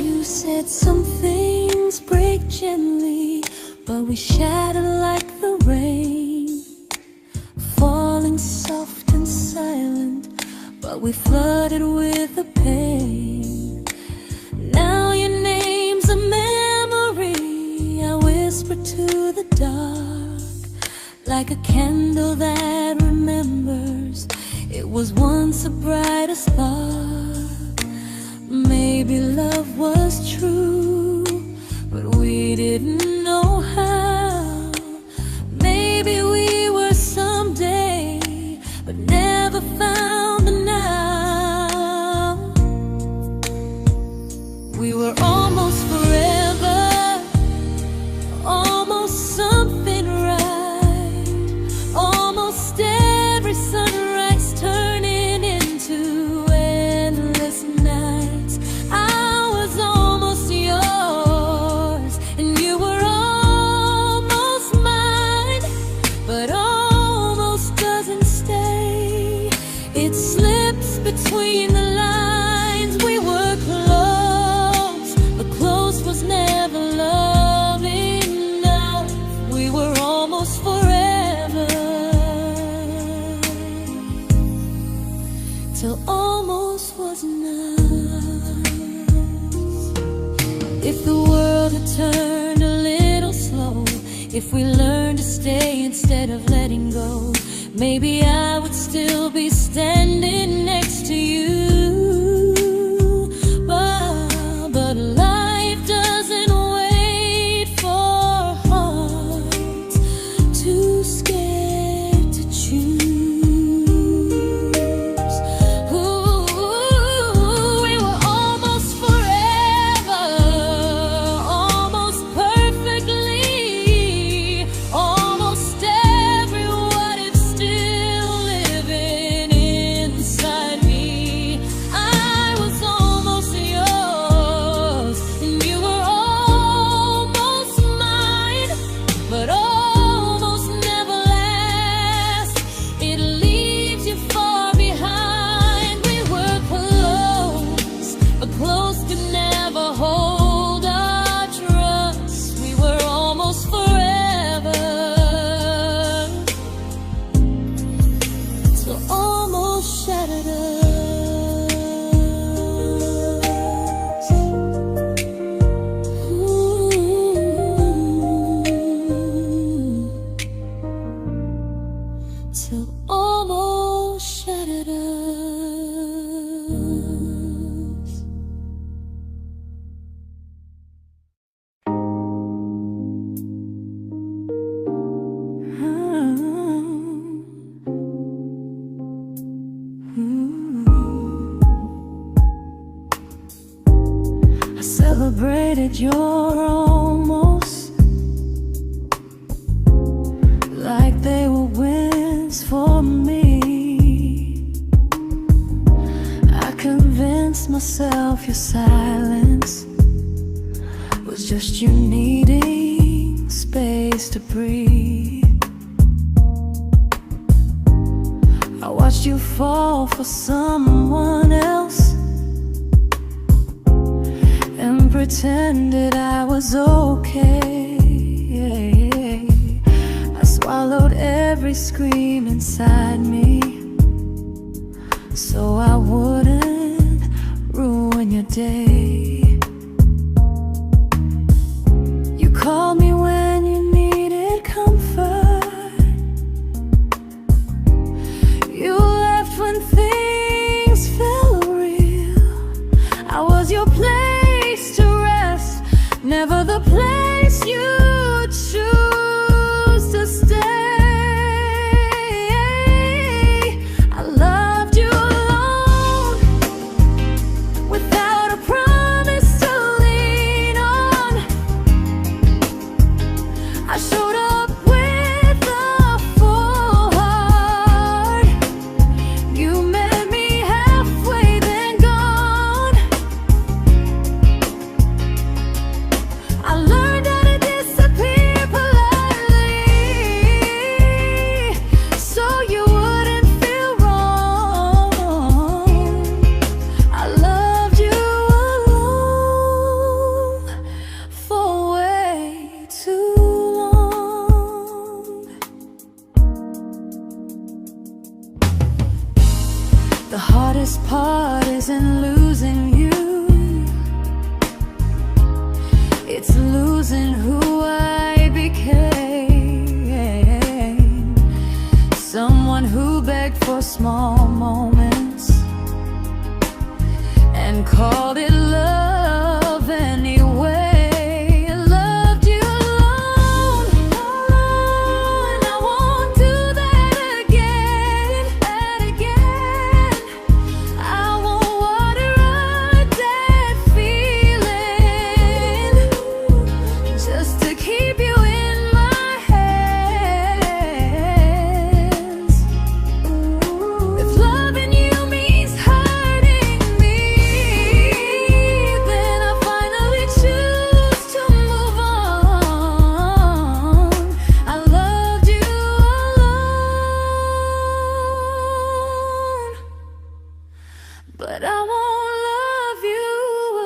You said some things break gently, but we shatter like the rain, falling soft and silent, but we flooded with the pain. Now your name's a memory I whisper to the dark, like a candle that remembers it was once a brighter spark. Maybe love was true, but we didn't know how. Maybe we were someday, but never found the now. We were almost forever, almost something right, almost every sunrise turning into endless nights. I was almost yours, and you were almost mine, but almost doesn't stay. It slips between the lines. We were close, but close was never love enough. We were almost forever, till almost was enough. If the world had turned a little slow, if we learned to stay instead of letting go, maybe I would still be standing next to you. But life doesn't wait. I celebrated your almost like they were wins for me. I convinced myself your silence was just you needing space to breathe. I watched you fall for someone else and pretended I was okay. I swallowed every scream inside me so I wouldn't ruin your day. You called me when you needed comfort. You left when things felt real. I was your place to rest, never the place you choose to stay. I loved you alone, without a promise to lean on. I showed up with a full heart. You met me halfway, then gone. I learned how to disappear politely, so you wouldn't feel wrong. I loved you alone for way too long. The hardest part isn't losing you, it's losing who I became. Someone who begged for small moments and called it love anyway. I loved you alone, and I won't do that again. I won't water a dead feeling just to keep you in my hands. If loving you means hurting me, then I finally choose to move on. I loved you alone, but I won't love you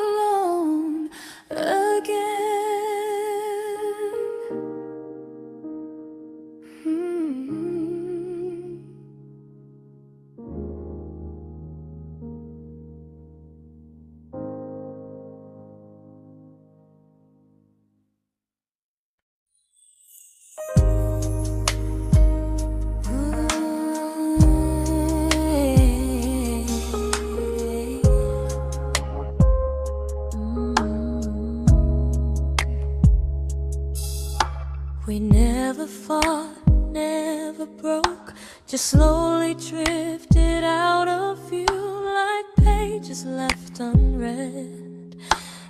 alone again. We never fought, never broke, just slowly drifted out of view like pages left unread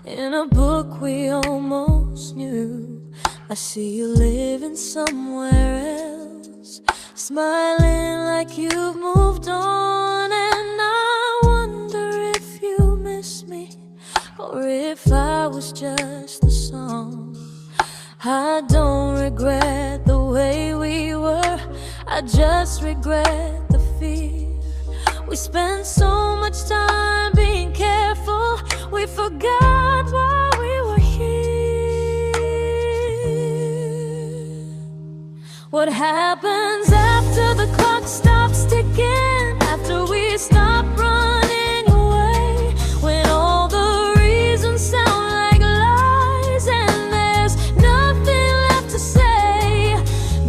in a book we almost knew. I see you living somewhere else, smiling like you've moved on, and I wonder if you miss me or if I was just the song. I don't regret the way we were, I just regret the fear. We spent so much time being careful, we forgot why we were here. What happens after the clock stops ticking, after we stop running away, when all the reasons sound like lies and there's nothing left to say?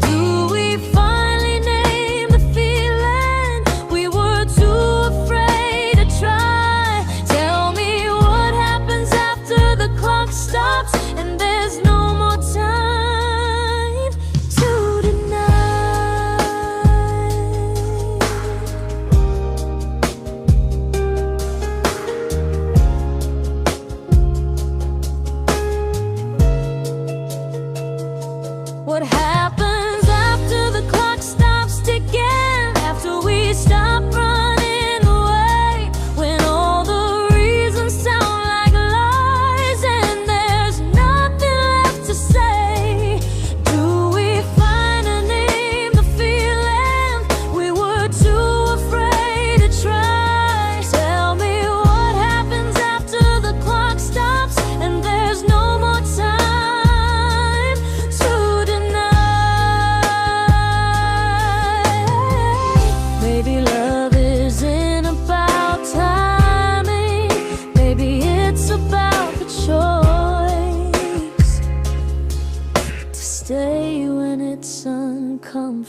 Do we finally name the feeling we were too afraid to try?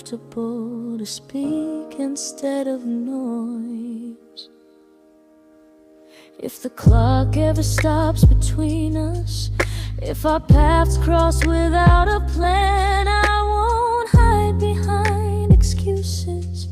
comfortable to speak instead of noise. If the clock ever stops between us, if our paths cross without a plan, I won't hide behind excuses.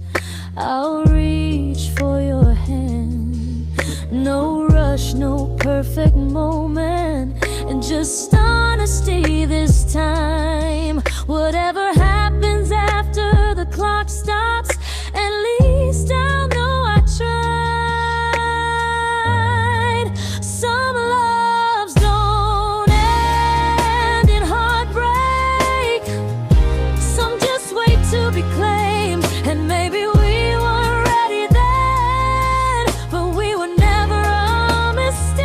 I'll reach for your hand. No rush, no perfect moment, and just honesty this time. Whatever happens after the clock stops, at least I'll know I tried. Some loves don't end in heartbreak, some just wait to be claimed. And maybe we weren't ready then, but we were never a mistake.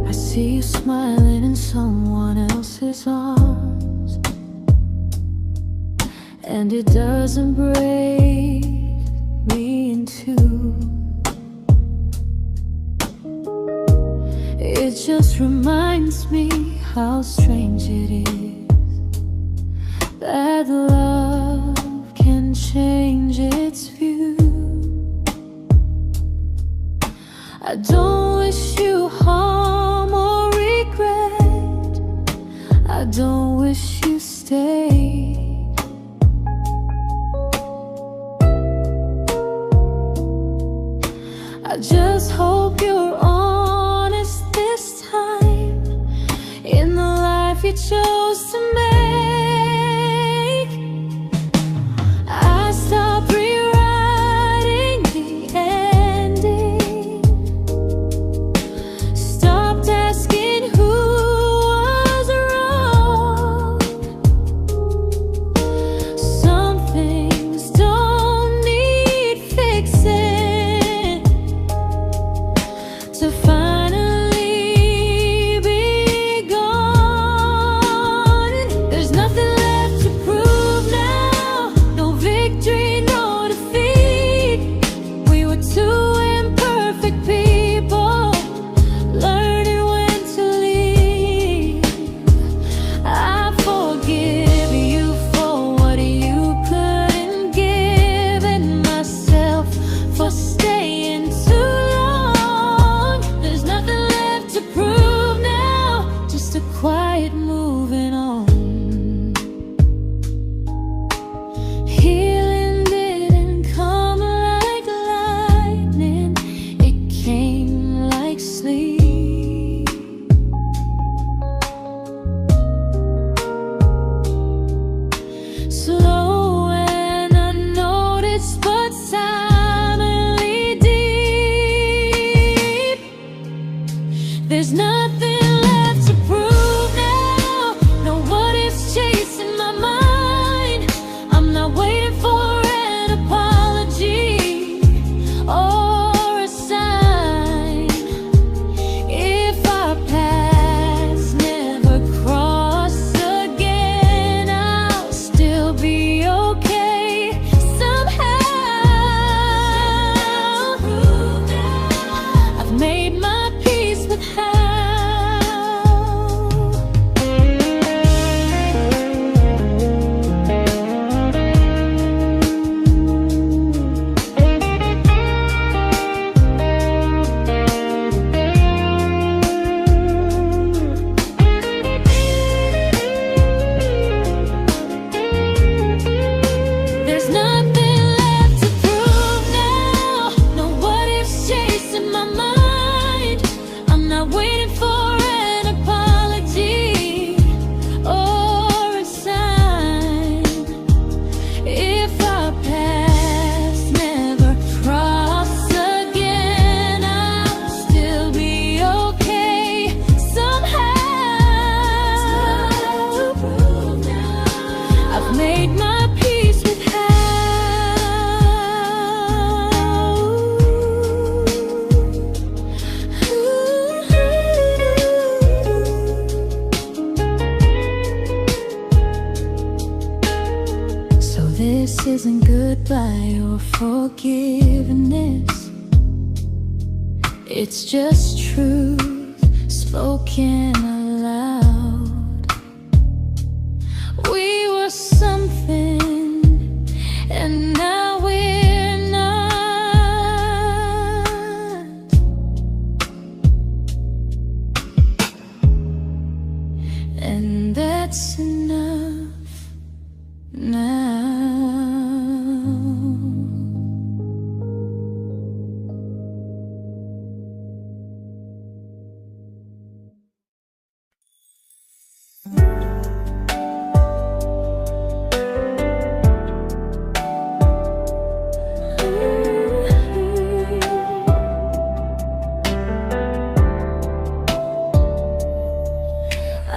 I see you smiling in someone else's arms, and it doesn't break me in two. It just reminds me how strange it is that love can change its view. I don't wish you harm or regret, I don't wish you stayed. I just hope you're honest this time in the life you chose to make. made my peace with This isn't goodbye or forgiveness. It's just truth spoken aloud. We were something, and now we're not. And that's enough now.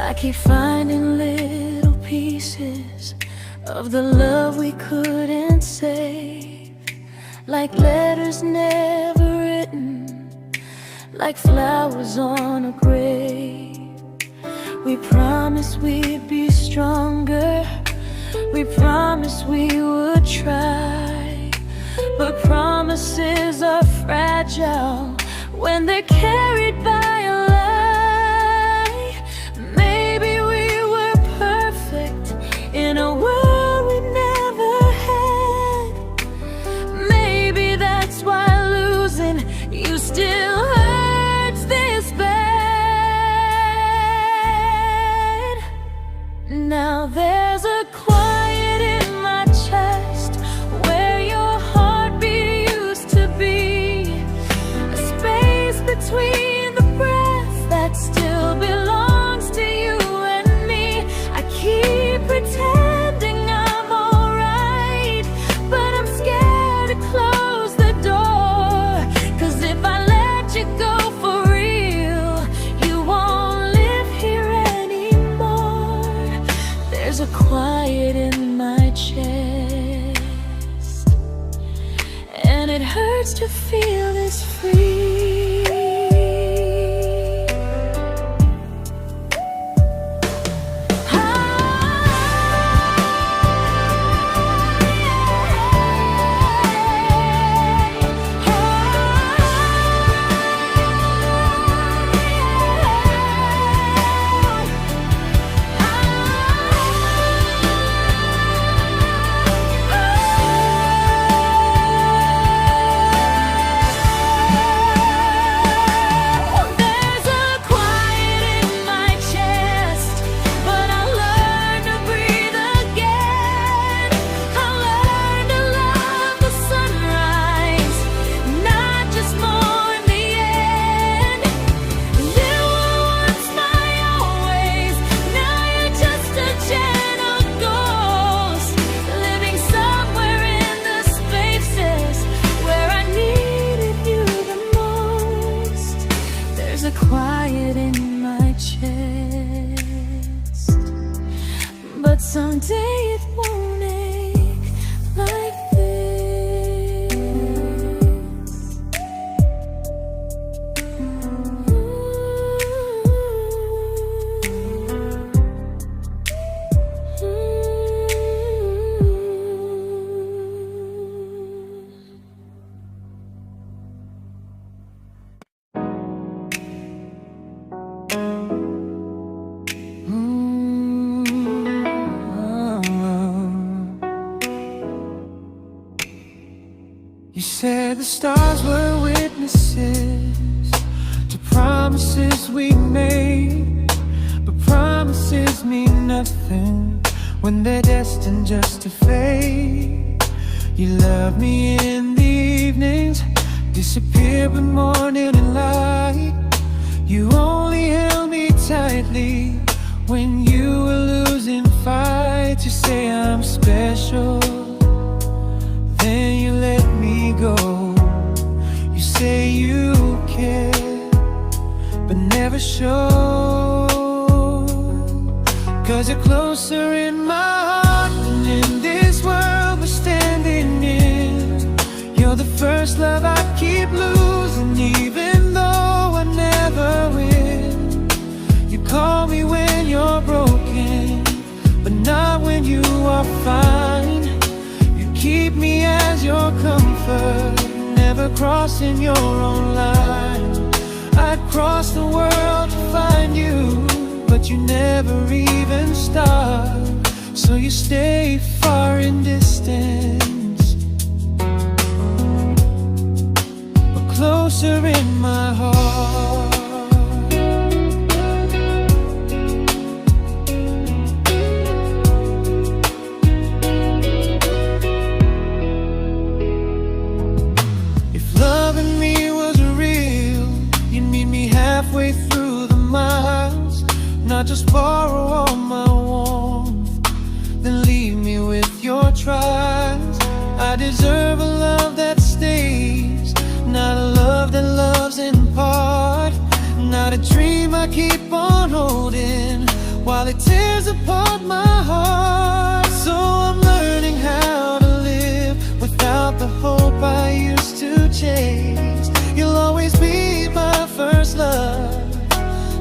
I keep finding little pieces of the love we couldn't save, like letters never written, like flowers on a grave. We promised we'd be stronger, we promised we would try, but promises are fragile when they're carried by a lie. Maybe we were perfect in a world we never had. Maybe that's why losing you still hurts this bad. Now there's a quiet in my chest where your heartbeat used to be, a space between the breaths that still belongs to you and me. I keep pretending I'm alright, but I'm scared to close the door, 'cause if I let you go for real, you won't live here anymore. There's a quiet in my chest, and it hurts to feel this free. Quiet in my chest, but someday it won't ache like this. You said the stars were witnesses to promises we made, but promises mean nothing when they're destined just to fade. You love me in the evenings, disappear when morning and light. You only held me tightly when you were losing fights. You say I'm special, then you let me go. You say you care, but never show, 'cause you're closer in my heart than in comfort, never crossing your own line. I'd cross the world to find you, but you never even start. So you stay far in distance, but closer in my heart. If loving me was real, you'd meet me halfway through the miles, not just borrow all my warmth, then leave me with your trials. I deserve a love that stays, not a love that loves in part, not a dream I keep on holding while it tears apart my heart. So I'm learning how to live without the hope I used to chase. You'll always be my first love,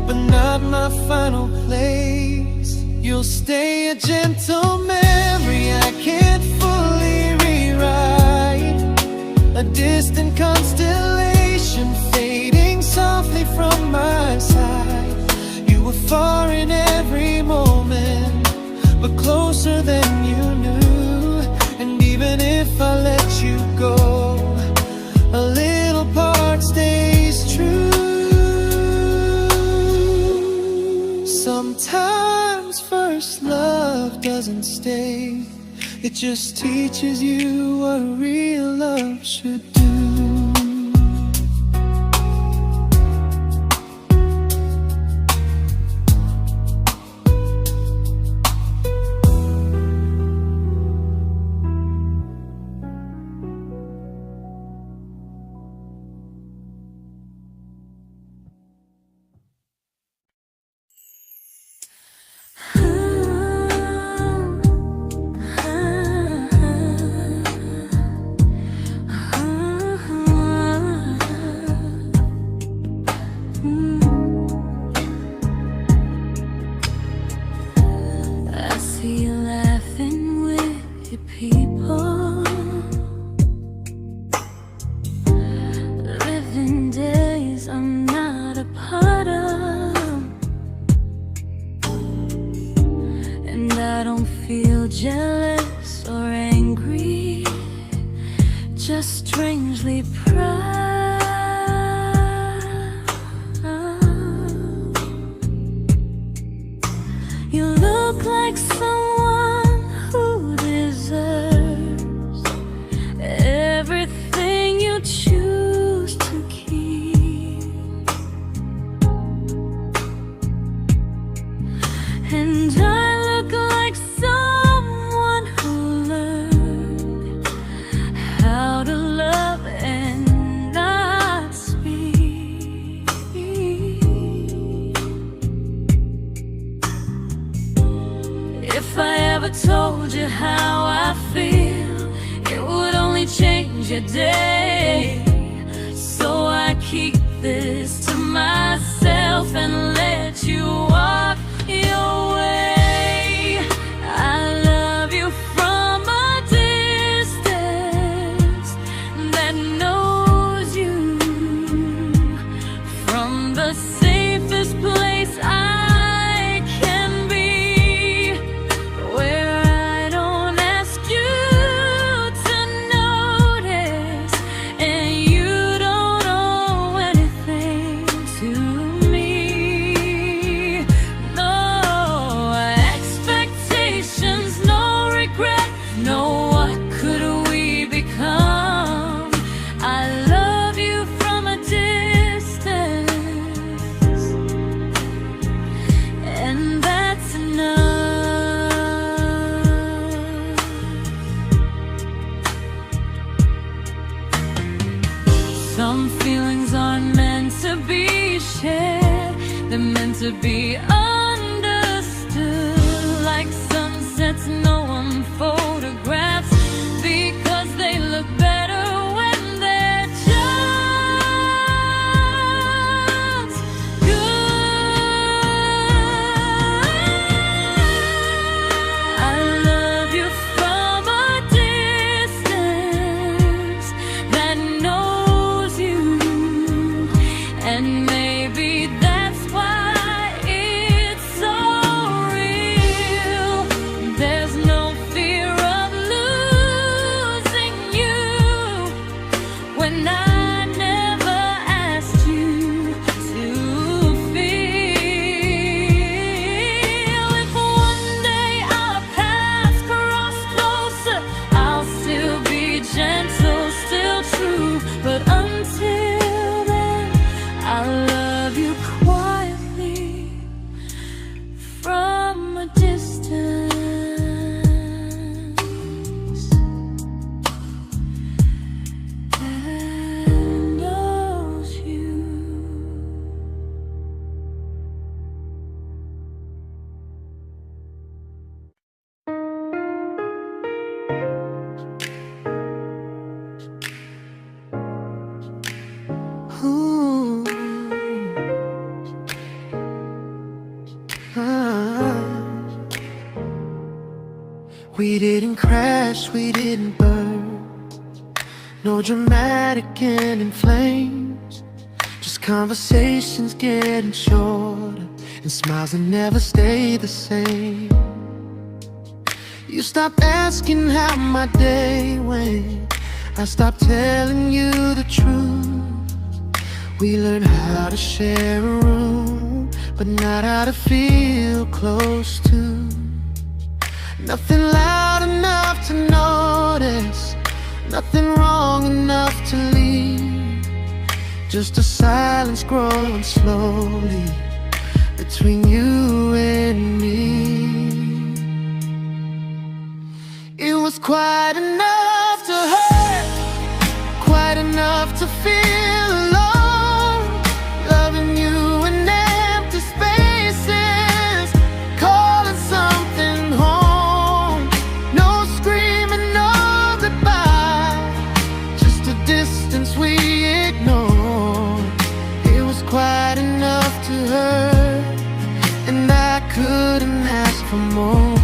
but not my final place. You'll stay a gentle memory I can't fully rewrite, a distant constellation fading softly from my side. You were far in every moment, but closer than you knew. And even if I let you go, a little part stays true. Sometimes first love doesn't stay, it just teaches you what real love should do. I see you laughing with your people, living days I'm not a part of, and I don't feel jealous or angry, just strangely proud. You look like someone who deserves everything you choose to keep, and I look like someone who learned how to love and not speak. If I ever told you how I feel, it would only change your day. So I keep this to myself and let you walk your way. I love you from a distance that knows you, from the safest place I can be, where I don't ask you to notice, and you don't owe anything to me. No expectations, no regret, no what could we become. I love you from a distance, and that's enough. Some feelings aren't meant to be shared, they're meant to be understood, like sunsets no one photographs, because they look better when they're just good. I love you from a distance, We didn't crash, we didn't burn. No dramatic end in flames. Just conversations getting shorter, and smiles that never stay the same. You stopped asking how my day went. I stopped telling you the truth. We learned how to share a room, but not how to feel close to. Nothing loud enough to notice, nothing wrong enough to leave. Just a silence growing slowly between you and me. It was quite enough to hurt, quite enough to feel alone. Loving you in empty spaces, calling something home. No screaming, no goodbye, just a distance we ignored. It was quite enough to hurt, and I couldn't ask for more.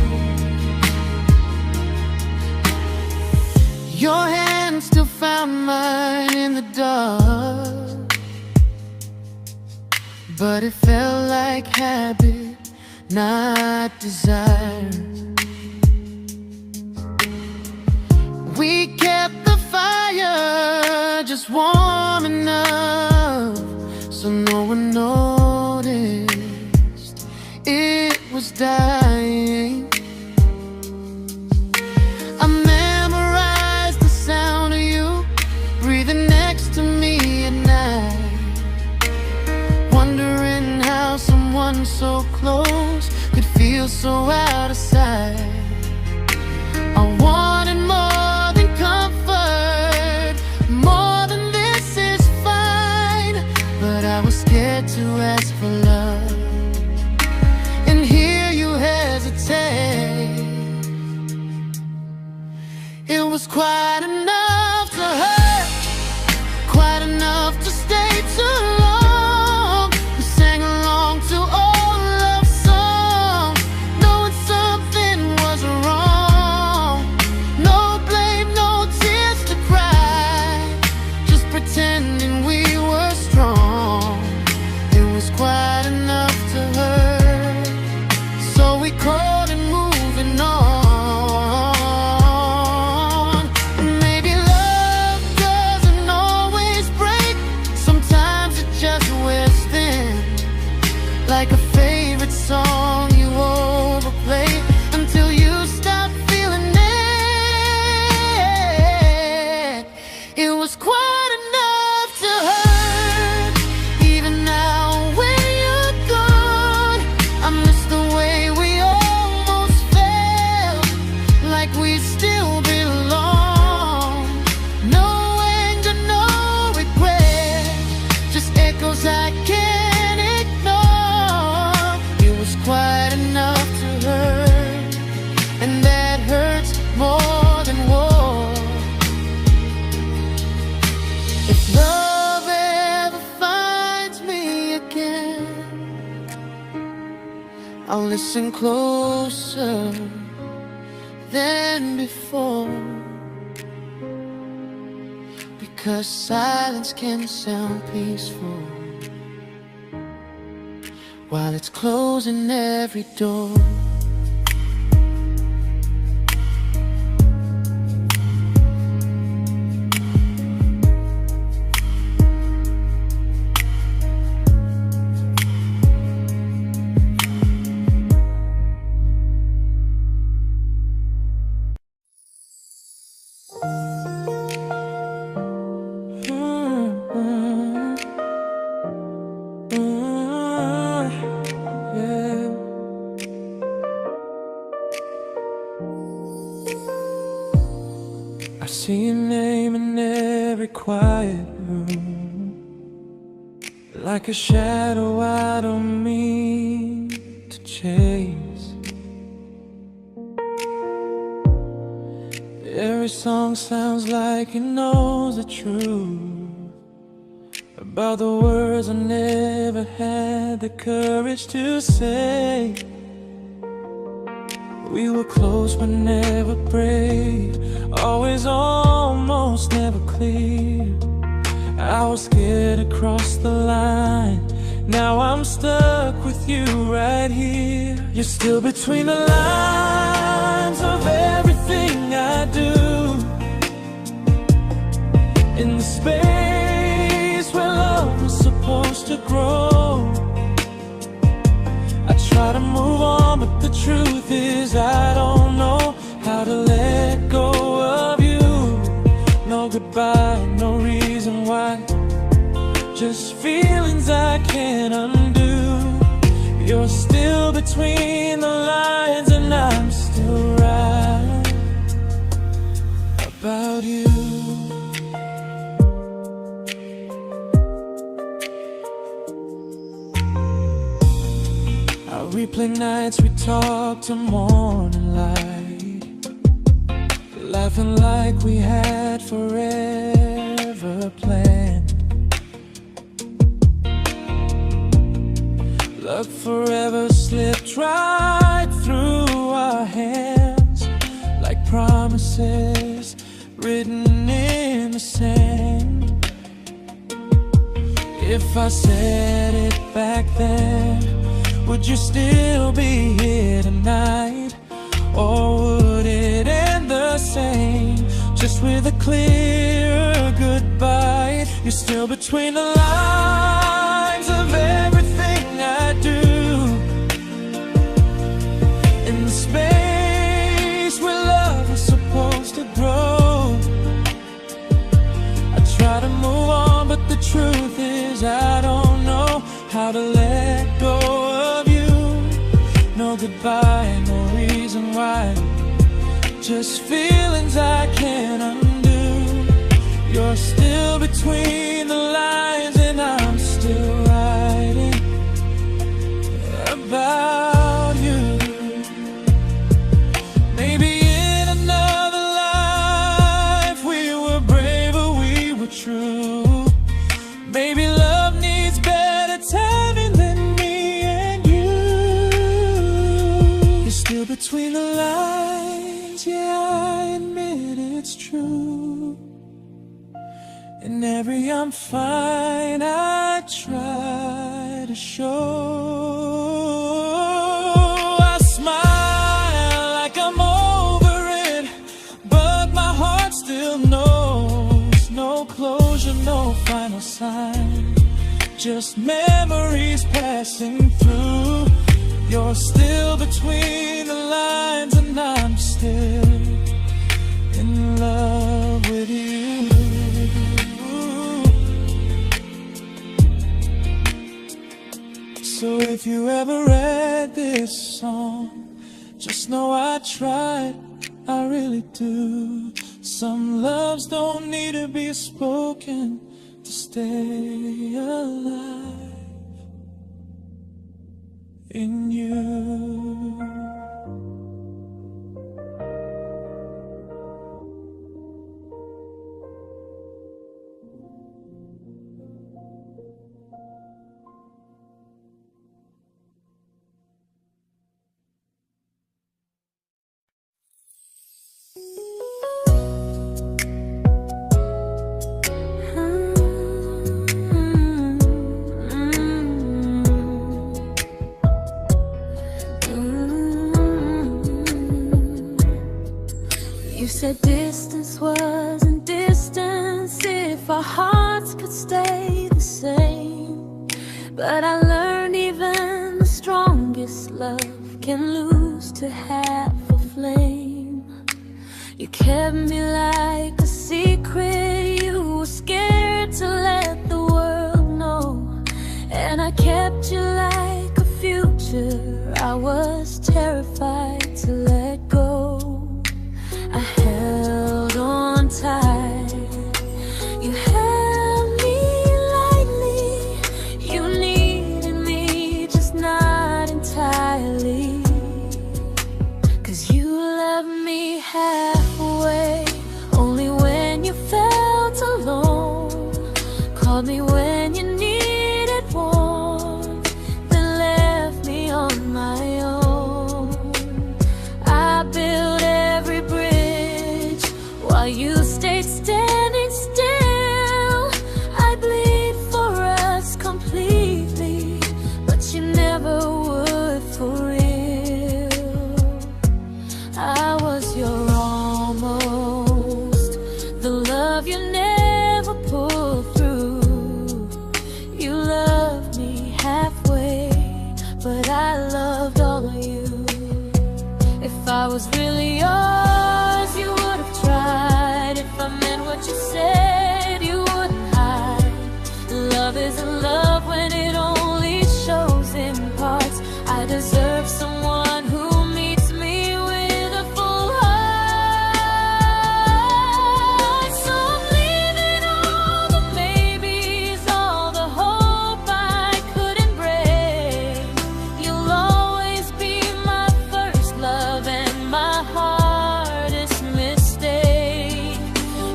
Your hand still found mine in the dark, but it felt like habit, not desire. We kept the fire just warm enough so no one noticed it was dying. I memorized the sound of you breathing next to me at night, wondering how someone so close could feel so out of sight. I wanted more than comfort, more than this is fine, but I was scared to ask for love and hear you hesitate. It was quite enough to hurt, quite enough to stay too long. We sang along to old love songs, knowing something was wrong. No blame, no tears to cry, just pretending we were strong. It was quite enough to hurt, so we called and moving on. Like a favorite song you overplay until you stop feeling it. It was quite enough to hurt. Even now when you're gone, I miss the way we almost felt, like we still belong. No anger, no regret, just echoes I can't ignore. It was quite enough to hurt, and that hurts more than war. If love ever finds me again, I'll listen closer than before, because silence can sound peaceful while it's closing every door. I see your name in every quiet room, like a shadow I don't mean to chase. Every song sounds like it knows the truth about the words I never had the courage to say. We were close but never prayed, always almost never clear. I was scared to cross the line, now I'm stuck with you right here. You're still between the lines of everything I do, in the space where love was supposed to grow. I try to move on, but the truth is I don't know how to let go of you. No goodbye, no reason why, just feelings I can't undo. You're still between the lines and I'm still right about you. I replay nights we talk to morning light, laughing like we had forever planned. Luck forever slipped right through our hands, like promises written in the sand. If I said it back then, would you still be here tonight? Or would it end the same, just with a clear goodbye? You're still between the lines of everything I do, in the space where love was supposed to grow. I try to move on, but the truth is I don't know how to let go of you. No goodbye, no reason why, just feelings I can't undo. You're still between the lines and I'm still writing about you. Maybe in another life we were braver, we were true. Maybe love needs better timing than me and you. You're still between the lines, yeah, I admit it's true. In every I'm fine I try to show. I smile like I'm over it, but my heart still knows. No closure, no final sign, just memories passing through. You're still between the lines and I'm still in love with you. So if you ever read this song, just know I tried, I really do. Some loves don't need to be spoken to stay alive in you. You said distance wasn't distance if our hearts could stay the same. But I learned even the strongest love can lose to half a flame. You kept me like a secret, you were scared to let the world know. And I kept you like a future, I was terrified to let go. I held on tight, you held me lightly. You needed me, just not entirely. 'Cause you left me halfway, only when you felt alone. Called me when you needed warmth, then left me on my own. I you stayed standing still. I bleed for us completely, but you never would for real. I was your almost, the love you never pulled through. You loved me halfway, but I loved all of you. If I was really yours, you would have tried. If I meant what you said, you wouldn't hide. Love isn't love when it only shows in parts. I deserve someone who meets me with a full heart. So I'm leaving all the maybes, all the hope I couldn't break. You'll always be my first love and my hardest mistake.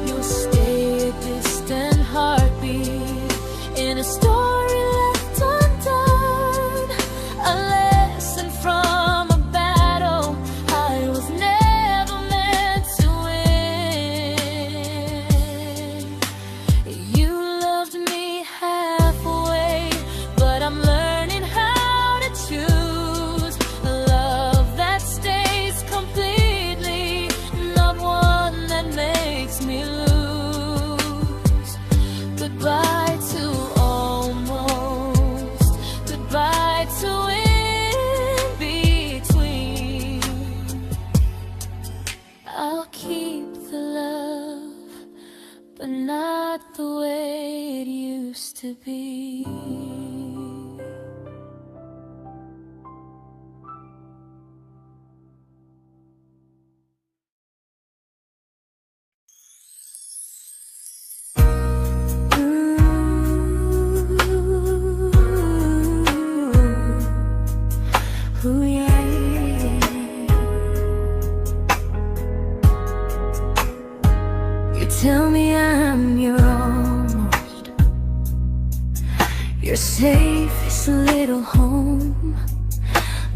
You'll stay a distant heartbeat in a story left undone, a lesson from a battle I was never meant to win. You loved me halfway, but I'm learning how to choose a love that stays completely, not one that makes me lose. Goodbye to almost, goodbye to in between. I'll keep the love, but not the way it used to be. Ooh, yeah. You tell me I'm your almost, your safest little home,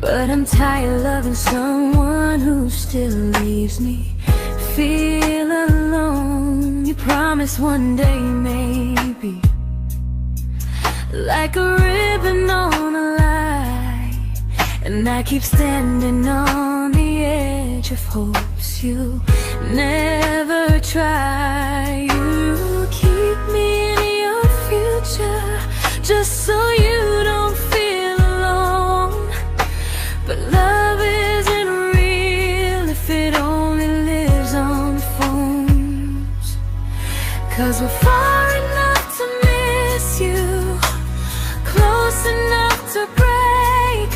but I'm tired loving someone who still leaves me feel alone. You promise one day maybe, like a ribbon on a line, and I keep standing on the edge of hopes you never try. You keep me in your future just so you don't feel alone. But love isn't real if it only lives on the phones. 'Cause we're far enough to miss you, close enough to break.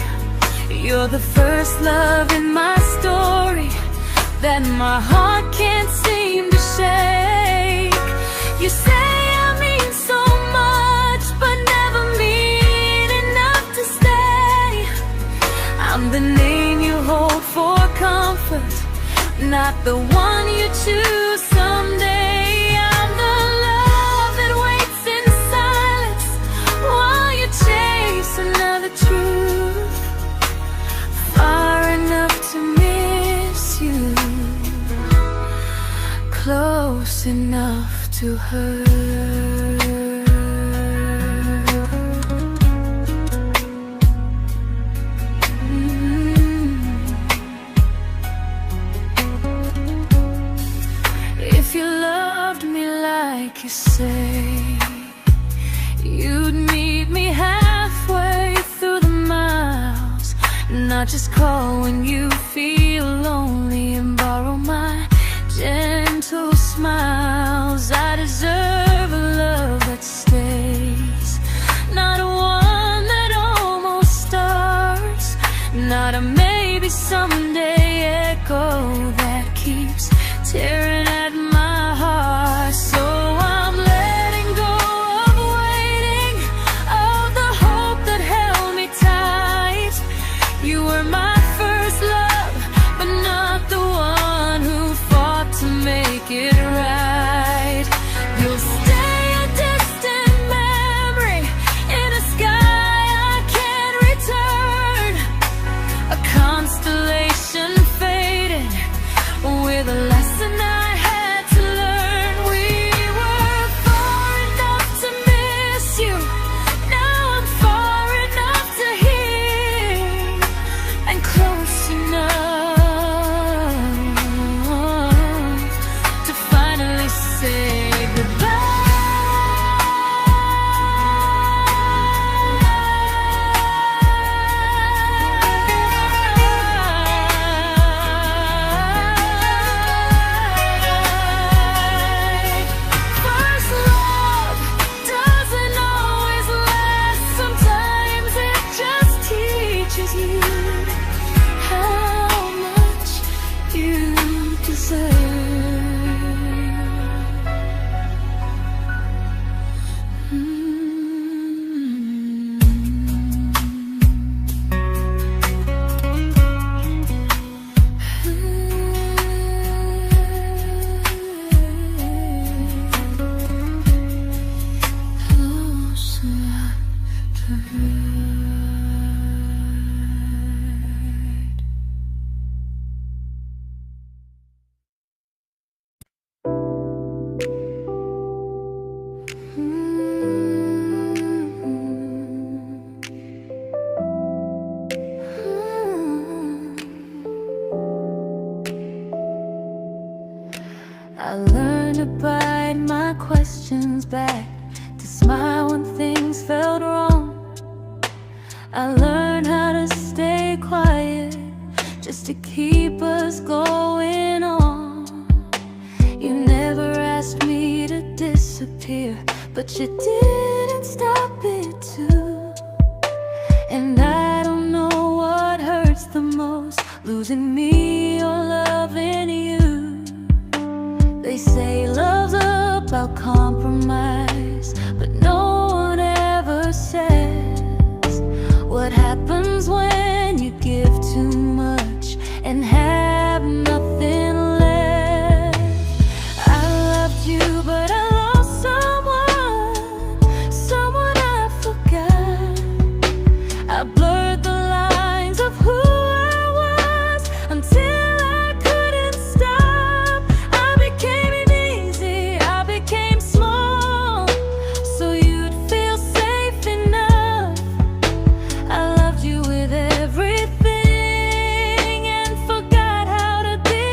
You're the first love in my story that my heart can't seem to shake. You say I mean so much, but never mean enough to stay. I'm the name you hold for comfort, not the one you choose someday. I'm the love that waits in silence while you chase another truth. Far enough to miss you, close enough to hurt. If you loved me like you say, you'd meet me halfway through the miles, not just call when you feel lonely and borrow my gentle smiles. I deserve a love that stays, not one that almost starts, not a maybe someday echo that keeps tearing at my heart. So I'm letting go of waiting, of the hope that held me tight. You were my first love, but not the one who fought to make it right. You'll stay a distant memory in a sky I can't return, a constellation faded with a lesson I I learned to bite my questions back, to smile when things felt wrong. I learned how to stay quiet, just to keep us going on. You never asked me to disappear, but you didn't stop it too. And I don't know what hurts the most, losing me or loving you. They say love's about compromise, but no one ever says what happens when you give too much and have nothing left. I loved you, but I lost someone I forgot. I blurred the lines of who I was until I couldn't stop. I became easy, I became small, so you'd feel safe enough. I loved you with everything and forgot how to be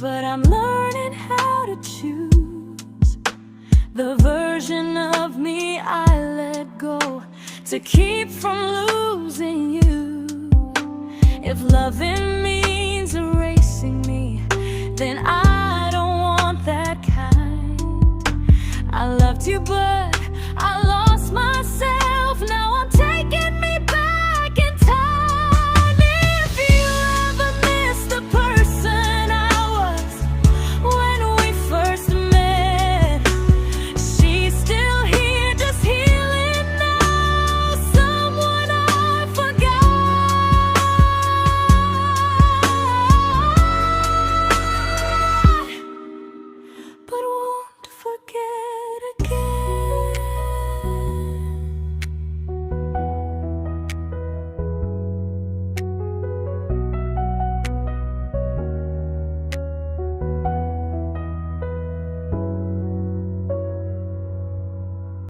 but I'm learning how to choose the version of me I let go to keep from losing you. If loving means erasing me, then I don't want that kind. I loved you, but I